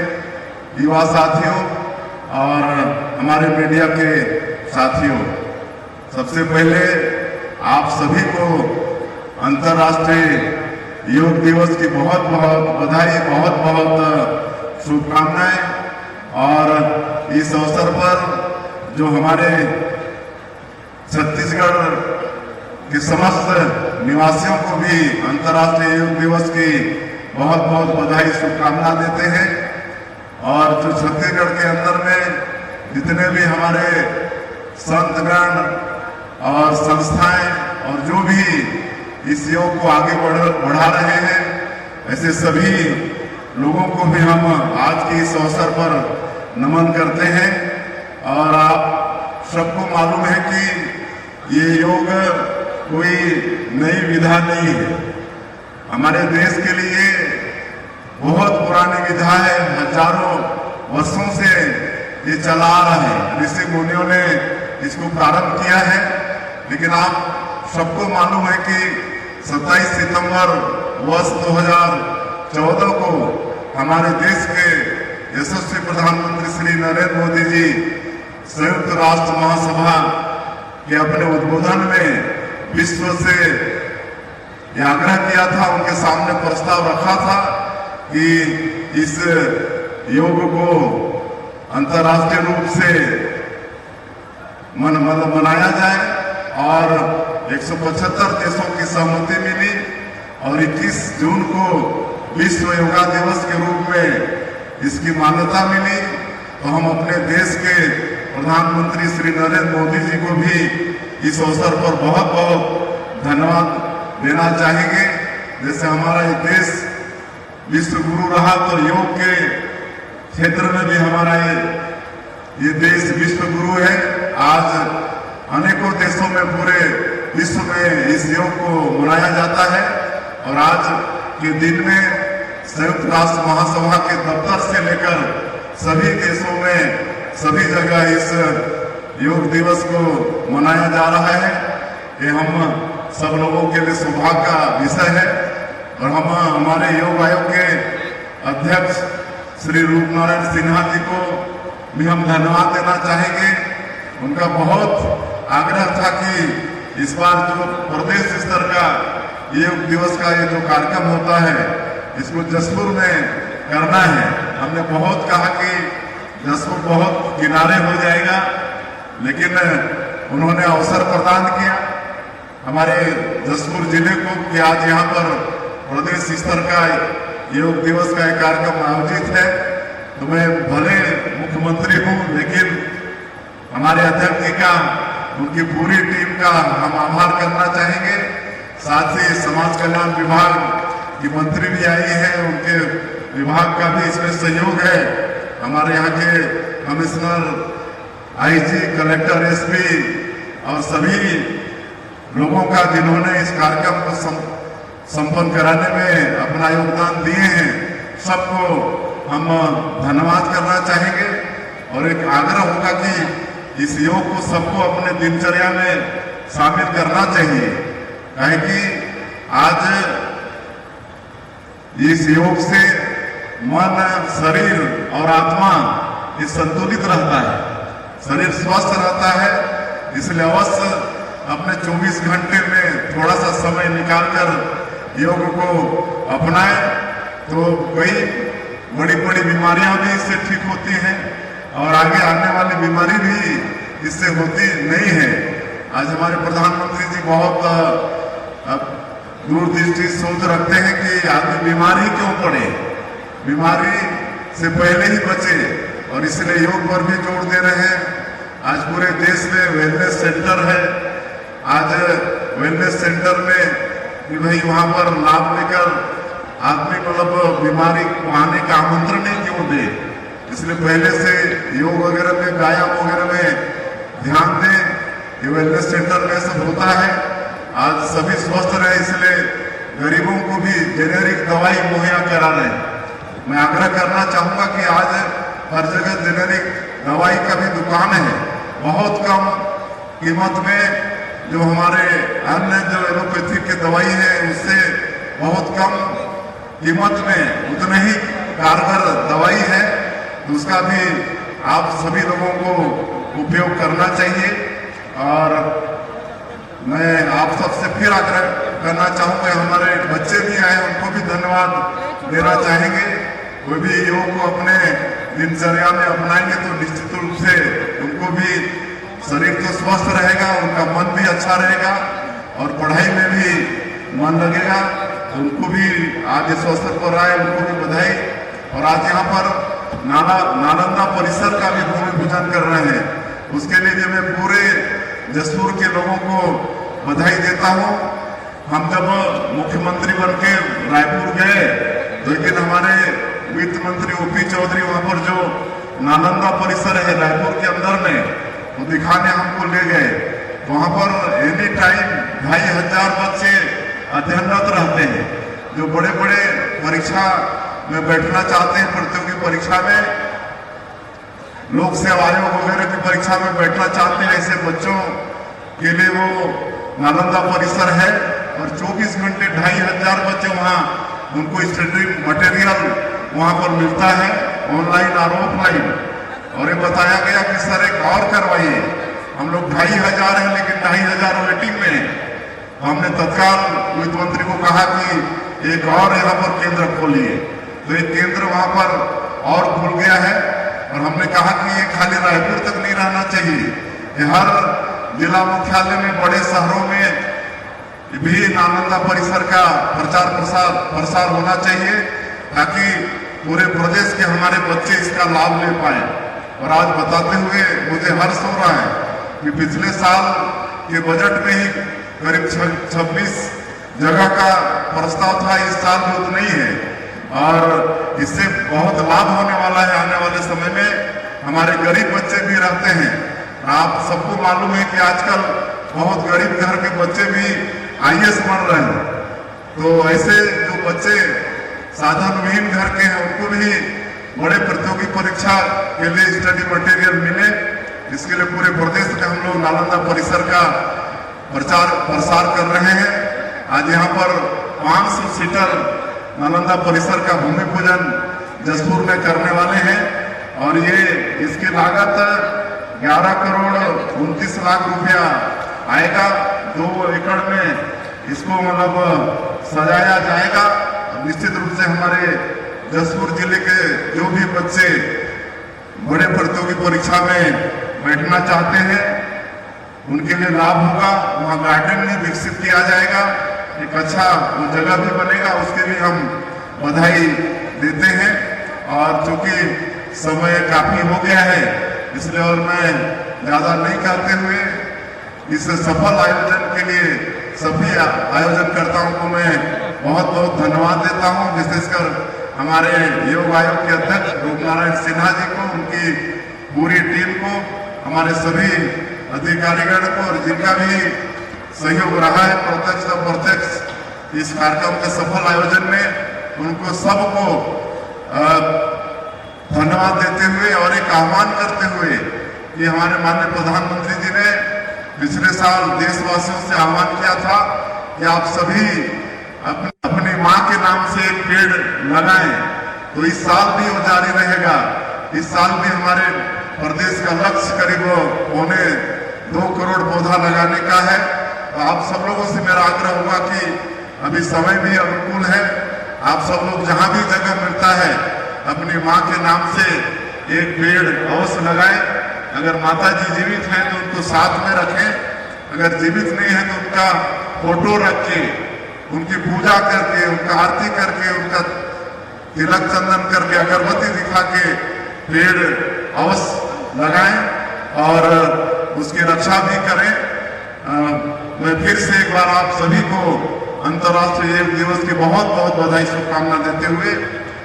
युवा साथियों और हमारे मीडिया के साथियों, सबसे पहले आप सभी को अंतर्राष्ट्रीय योग दिवस की बहुत बहुत बधाई, बहुत बहुत शुभकामनाएं। और इस अवसर पर जो हमारे छत्तीसगढ़ के समस्त निवासियों को भी अंतर्राष्ट्रीय योग दिवस की बहुत बहुत बधाई शुभकामना देते हैं। और जो छत्तीसगढ़ के अंदर में जितने भी हमारे संतगण और संस्थाएं और जो भी इस योग को आगे बढ़ा रहे हैं, ऐसे सभी लोगों को भी हम आज के इस अवसर पर नमन करते हैं। और आप सबको मालूम है कि ये योग कोई नई विधा नहीं है, हमारे देश के लिए बहुत पुरानी विधा है, हजारों वर्षों से ये चला आ रहा है। ऋषि मुनियों ने इसको प्रारंभ किया है। लेकिन आप सबको मालूम है कि 27 सितंबर वर्ष 2014 को हमारे देश के यशस्वी प्रधानमंत्री श्री नरेंद्र मोदी जी संयुक्त राष्ट्र महासभा के अपने उद्बोधन में विश्व से यह आग्रह किया था, उनके सामने प्रस्ताव रखा था कि इस योग को अंतर्राष्ट्रीय रूप से मनाया जाए। और 175 देशों की सहमति मिली और 21 जून को विश्व योगा दिवस के रूप में इसकी मान्यता मिली। तो हम अपने देश के प्रधानमंत्री श्री नरेंद्र मोदी जी को भी इस अवसर पर बहुत बहुत धन्यवाद देना चाहेंगे। जैसे हमारा ये देश विश्व गुरु रहा, तो योग के क्षेत्र में भी हमारा ये देश विश्व गुरु है। आज अनेकों देशों में पूरे विश्व में इस योग को मनाया जाता है। और आज के दिन में संयुक्त राष्ट्र महासभा के दफ्तर से लेकर सभी देशों में सभी जगह इस योग दिवस को मनाया जा रहा है। ये हम सब लोगों के लिए सौभाग्य का विषय है। और हम हमारे योग आयोग के अध्यक्ष श्री रूपनारायण सिन्हा जी को भी हम धन्यवाद देना चाहेंगे। उनका बहुत आग्रह था कि इस बार जो प्रदेश स्तर का योग दिवस का ये जो कार्यक्रम होता है, इसको जसपुर में करना है। हमने बहुत कहा कि जसपुर बहुत किनारे हो जाएगा, लेकिन उन्होंने अवसर प्रदान किया हमारे जसपुर जिले को कि आज यहाँ पर प्रदेश स्तर का योग दिवस का एक कार्यक्रम आयोजित है। तो मैं भले मुख्यमंत्री हूँ, लेकिन हमारे अध्यक्ष जी का, उनकी पूरी टीम का हम आभार करना चाहेंगे। साथ ही समाज कल्याण विभाग की मंत्री भी आई है, उनके विभाग का भी इसमें सहयोग है। हमारे यहाँ के कमिश्नर, आईजी, कलेक्टर, एसपी और सभी लोगों का जिन्होंने इस कार्यक्रम को संपन्न कराने में अपना योगदान दिए हैं, सबको हम धन्यवाद करना चाहेंगे। और एक आग्रह होगा कि इस योग को सबको अपने दिनचर्या में शामिल करना चाहिए, काहे कि आज इस योग से मन, शरीर और आत्मा ये संतुलित रहता है, शरीर स्वस्थ रहता है। इसलिए अवश्य अपने 24 घंटे में थोड़ा सा समय निकालकर योग को अपनाएं, तो कई बड़ी बड़ी बीमारियां भी इससे ठीक होती हैं और आगे आने वाली बीमारी भी इससे होती नहीं है। आज हमारे प्रधानमंत्री जी बहुत दूरदृष्टि सोच रखते हैं कि आदमी बीमारी क्यों पड़े, बीमारी से पहले ही बचे, और इसलिए योग पर भी जोर दे रहे हैं। आज पूरे देश में वेलनेस सेंटर है। आज वेलनेस सेंटर में कि भाई वहां पर लाभ लेकर आदमी मतलब बीमारी को आने का आमंत्रण नहीं क्यों दे, इसलिए पहले से योग वगैरह में, व्यायाम वगैरह में ध्यान दें। ये वेलनेस सेंटर में सब होता है। आज सभी स्वस्थ रहे, इसलिए गरीबों को भी जेनेरिक दवाई मुहैया करा रहे हैं। मैं आग्रह करना चाहूंगा कि आज हर जगह जेनेरिक दवाई का भी दुकान है, बहुत कम कीमत में। जो हमारे अन्य जो एलोपैथिक की दवाई है, उससे बहुत कम कीमत में उतने ही कारगर दवाई है, तो उसका भी आप सभी लोगों को उपयोग करना चाहिए। और मैं आप सबसे फिर आग्रह करना चाहूंगा, हमारे बच्चे भी आए, उनको भी धन्यवाद देना चाहेंगे। कोई भी योग को अपने दिनचर्या में अपनाएंगे तो निश्चित रूप से उनको भी शरीर तो स्वस्थ रहेगा, उनका मन भी अच्छा रहेगा और पढ़ाई में भी मन लगेगा। तो उनको भी आज इस अवसर पर आए, उनको भी बधाई। और आज यहाँ पर नालंदा परिसर का भी भूमि पूजन कर रहे हैं, उसके लिए मैं पूरे जसपुर के लोगों को बधाई देता हूँ। हम जब मुख्यमंत्री बनके रायपुर गए तो एक दिन हमारे वित्त मंत्री ओपी चौधरी वहां पर जो नालंदा परिसर है रायपुर के अंदर में, वो दिखाने हमको ले गए। वहां पर एनी टाइम 2500 बच्चे अध्ययनरत रहते हैं, जो बड़े बड़े परीक्षा में बैठना चाहते हैं, प्रतियोगी परीक्षा में, लोक सेवा आयोग वगैरह की परीक्षा में बैठना चाहते हैं, ऐसे बच्चों के लिए वो नालंदा परिसर है। और 24 घंटे 2500 बच्चे वहाँ, उनको स्टडी मटेरियल वहाँ पर मिलता है, ऑनलाइन और ऑफलाइन। और ये बताया गया कि सर एक और करवाइए, हम लोग 2500 हैं लेकिन 2500 वेटिंग में है। हमने तत्काल वित्त मंत्री को कहा कि एक और यहाँ पर केंद्र खोलिए, तो एक केंद्र वहाँ पर और खुल गया है। और हमने कहा कि ये खाली रायपुर तक नहीं रहना चाहिए, ये हर जिला मुख्यालय में, बड़े शहरों में भी नालंदा परिसर का प्रसार होना चाहिए, ताकि पूरे प्रदेश के हमारे बच्चे इसका लाभ ले पाए। और आज बताते हुए मुझे हर्ष हो रहा है कि पिछले साल के बजट में ही करीब 26 जगह का प्रस्ताव था, इस साल भी उतना ही है। और इससे बहुत लाभ होने वाला है आने वाले समय में। हमारे गरीब बच्चे भी रहते हैं, आप सबको मालूम है कि आजकल बहुत गरीब घर के बच्चे भी IAS बन रहे हैं। तो ऐसे जो बच्चे साधन विहीन घर के हैं, उनको भी बड़े प्रतियोगी परीक्षा के लिए स्टडी मटेरियल मिले, इसके लिए पूरे प्रदेश में हम लोग नालंदा परिसर का प्रसार कर रहे हैं। आज यहाँ पर 500 सीटर नालंदा परिसर का भूमि पूजन जसपुर में करने वाले हैं। और ये इसकी लागत 11 करोड़ 29 लाख रुपया आएगा। 2 एकड़ में इसको मतलब सजाया जाएगा। निश्चित रूप से हमारे जसपुर जिले के जो भी बच्चे बड़े प्रतियोगी परीक्षा में बैठना चाहते हैं, उनके लिए लाभ होगा। वहाँ गार्डन भी विकसित किया जाएगा, एक अच्छा वो जगह भी बनेगा, उसके भी हम बधाई देते हैं। और चूंकि समय काफी हो गया है, इसलिए और मैं ज्यादा नहीं करते हुए इस सफल आयोजन के लिए सभी आयोजनकर्ताओं को मैं बहुत बहुत धन्यवाद देता हूं, विशेषकर हमारे योग आयोग के अध्यक्ष रूपनारायण सिन्हा जी को, उनकी पूरी टीम को, हमारे सभी अधिकारीगण को, और जिनका भी सहयोग रहा है प्रत्यक्ष और अप्रत्यक्ष इस कार्यक्रम के सफल आयोजन में, उनको सबको धन्यवाद देते हुए और एक आह्वान करते हुए कि हमारे माननीय प्रधानमंत्री जी ने पिछले साल देशवासियों से आह्वान किया था कि आप सभी अपनी मां के नाम से एक पेड़ लगाएं, तो इस साल भी वो जारी रहेगा। इस साल भी हमारे प्रदेश का लक्ष्य करीब 2.25 करोड़ पौधा लगाने का है। तो आप सब लोगों से मेरा आग्रह होगा कि अभी समय भी अनुकूल है, आप सब लोग जहां भी जगह मिलता है अपनी मां के नाम से एक पेड़ अवश्य लगाएं। अगर माता जी जीवित हैं तो उनको साथ में रखें, अगर जीवित नहीं है तो उनका फोटो रख के, उनकी पूजा करके, उनका आरती करके, उनका तिलक चंदन करके, अगरबत्ती दिखा के पेड़ अवश्य लगाएं और उसकी रक्षा भी करें। मैं फिर से एक बार आप सभी को अंतर्राष्ट्रीय योग दिवस की बहुत बहुत बधाई शुभकामना देते हुए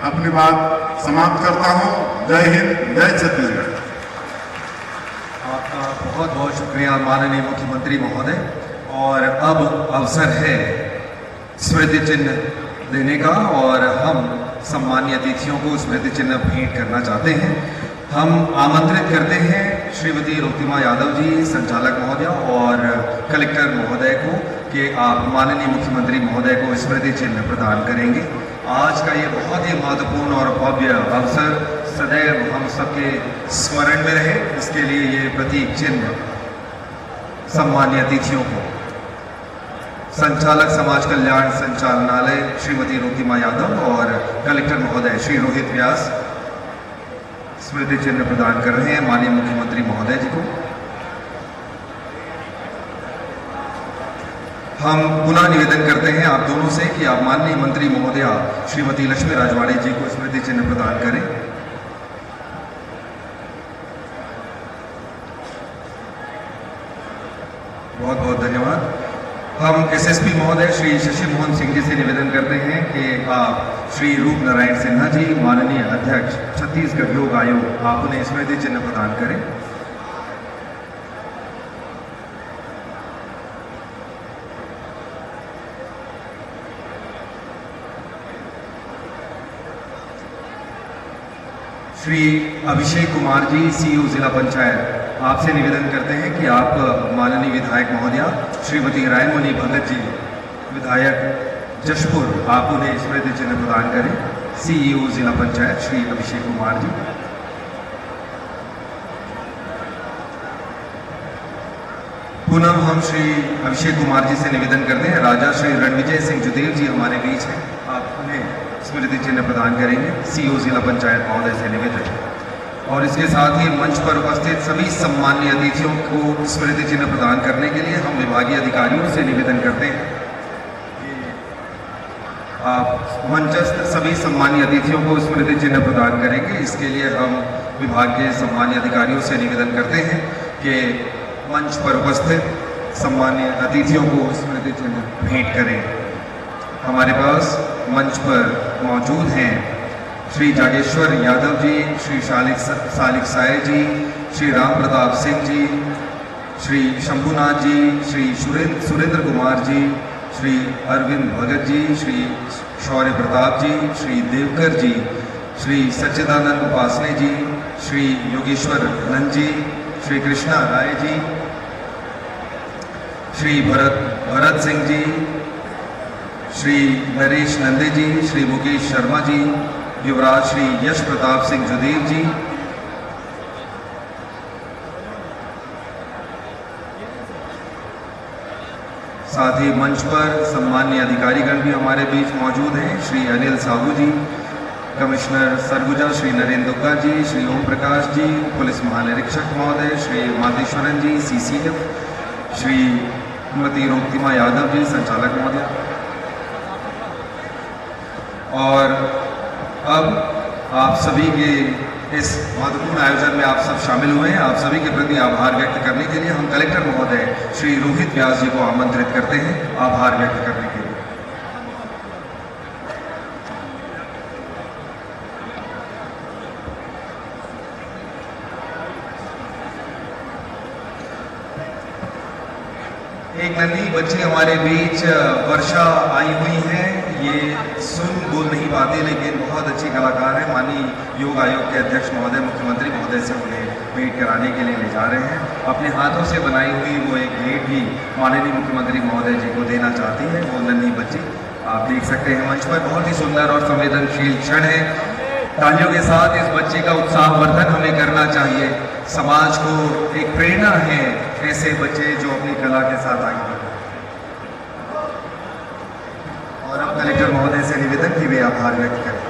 अपनी बात समाप्त करता हूं। जय हिंद, जय छत्तीसगढ़। आपका बहुत बहुत शुक्रिया माननीय मुख्यमंत्री महोदय। और अब अवसर है स्मृति चिन्ह देने का, और हम सम्मानीय अतिथियों को स्मृति चिन्ह भेंट करना चाहते हैं। हम आमंत्रित करते हैं श्रीमती रोक्तिमा यादव जी, संचालक महोदय और कलेक्टर महोदय को कि आप माननीय मुख्यमंत्री महोदय को स्मृति चिन्ह प्रदान करेंगे। आज का ये बहुत ही महत्वपूर्ण और भव्य अवसर सदैव हम सबके स्मरण में रहे, इसके लिए ये प्रतीक चिन्ह सम्मानीय अतिथियों को संचालक समाज कल्याण संचालनालय श्रीमती रोतिमा यादव और कलेक्टर महोदय श्री रोहित व्यास स्मृति चिन्ह प्रदान कर रहे हैं माननीय मुख्यमंत्री महोदय जी को। हम पुनः निवेदन करते हैं आप दोनों से कि आप माननीय मंत्री महोदया श्रीमती लक्ष्मी राजवाड़े जी को स्मृति चिन्ह प्रदान करें। बहुत बहुत धन्यवाद। हम एसएसपी महोदय श्री शशि मोहन सिंह जी से निवेदन करते हैं कि आप श्री रूप नारायण सिन्हा जी माननीय अध्यक्ष छत्तीसगढ़ योग आयोग आप उन्हें स्मृति चिन्ह प्रदान करें। श्री अभिषेक कुमार जी सीईओ जिला पंचायत आपसे निवेदन करते हैं कि आप माननीय विधायक महोदया श्रीमती रायमणि भगत जी विधायक जशपुर आप उन्हें स्मृति चिन्ह प्रदान करें। सीईओ जिला पंचायत श्री अभिषेक कुमार जी। पुनः हम श्री अभिषेक कुमार जी से निवेदन करते हैं राजा श्री रणविजय सिंह जुदेव जी हमारे बीच हैं, आप उन्हें स्मृति चिन्ह प्रदान करेंगे। सीईओ जिला पंचायत महोदय से निवेदन है। और इसके साथ ही मंच पर उपस्थित सभी सम्मानीय अतिथियों को स्मृति चिन्ह प्रदान करने के लिए हम विभागीय अधिकारियों से निवेदन करते हैं कि आप मंचस्थ सभी सम्मानीय अतिथियों को स्मृति चिन्ह प्रदान करेंगे। इसके लिए हम विभाग के सम्मानीय अधिकारियों से निवेदन करते हैं कि मंच पर उपस्थित सम्मानीय अतिथियों को स्मृति चिन्ह भेंट करें। हमारे पास मंच पर मौजूद हैं श्री जागेश्वर यादव जी, श्री सालिक साय जी, श्री राम प्रताप सिंह जी, श्री शंभुनाथ जी, श्री सुरेंद्र कुमार जी, श्री अरविंद भगत जी, श्री शौर्य प्रताप जी, श्री देवकर जी, श्री सच्चिदानंद उपासने जी, श्री योगेश्वर नंद जी, श्री कृष्णा राय जी, श्री भरत सिंह जी, श्री नरेश नंदे जी, श्री मुकेश शर्मा जी, युवराज श्री यश प्रताप सिंह जुदेव जी, साथ ही मंच पर सम्मानीय अधिकारीगण भी हमारे बीच मौजूद हैं। श्री अनिल साहू जी, कमिश्नर सरगुजा श्री नरेंद्र दुग्गा जी, श्री ओम प्रकाश जी, पुलिस महानिरीक्षक महोदय श्री मातेश्वरन जी सीसीएफ, श्रीमती रोतिमा यादव जी संचालक महोदय। और अब आप सभी के इस महत्वपूर्ण आयोजन में आप सब शामिल हुए हैं। आप सभी के प्रति आभार व्यक्त करने के लिए हम कलेक्टर महोदय श्री रोहित व्यास जी को आमंत्रित करते हैं आभार व्यक्त करने के लिए। एक नन्ही बच्ची हमारे बीच वर्षा आई हुई है। ये सुन बोल नहीं पाती लेकिन बहुत अच्छी कलाकार है। माननीय योग आयोग के अध्यक्ष महोदय मुख्यमंत्री महोदय से उन्हें भेंट कराने के लिए ले जा रहे हैं। अपने हाथों से बनाई हुई वो एक भेंट भी माननीय मुख्यमंत्री महोदय जी को देना चाहती है वो नन्ही बच्ची। आप देख सकते हैं मंच पर बहुत ही सुंदर और संवेदनशील क्षण है। तालियों के साथ इस बच्चे का उत्साहवर्धन हमें करना चाहिए। समाज को एक प्रेरणा है ऐसे बच्चे जो अपनी कला के साथ आगे बढ़े। और अब कलेक्टर महोदय से निवेदन कि वे आभार व्यक्त करें।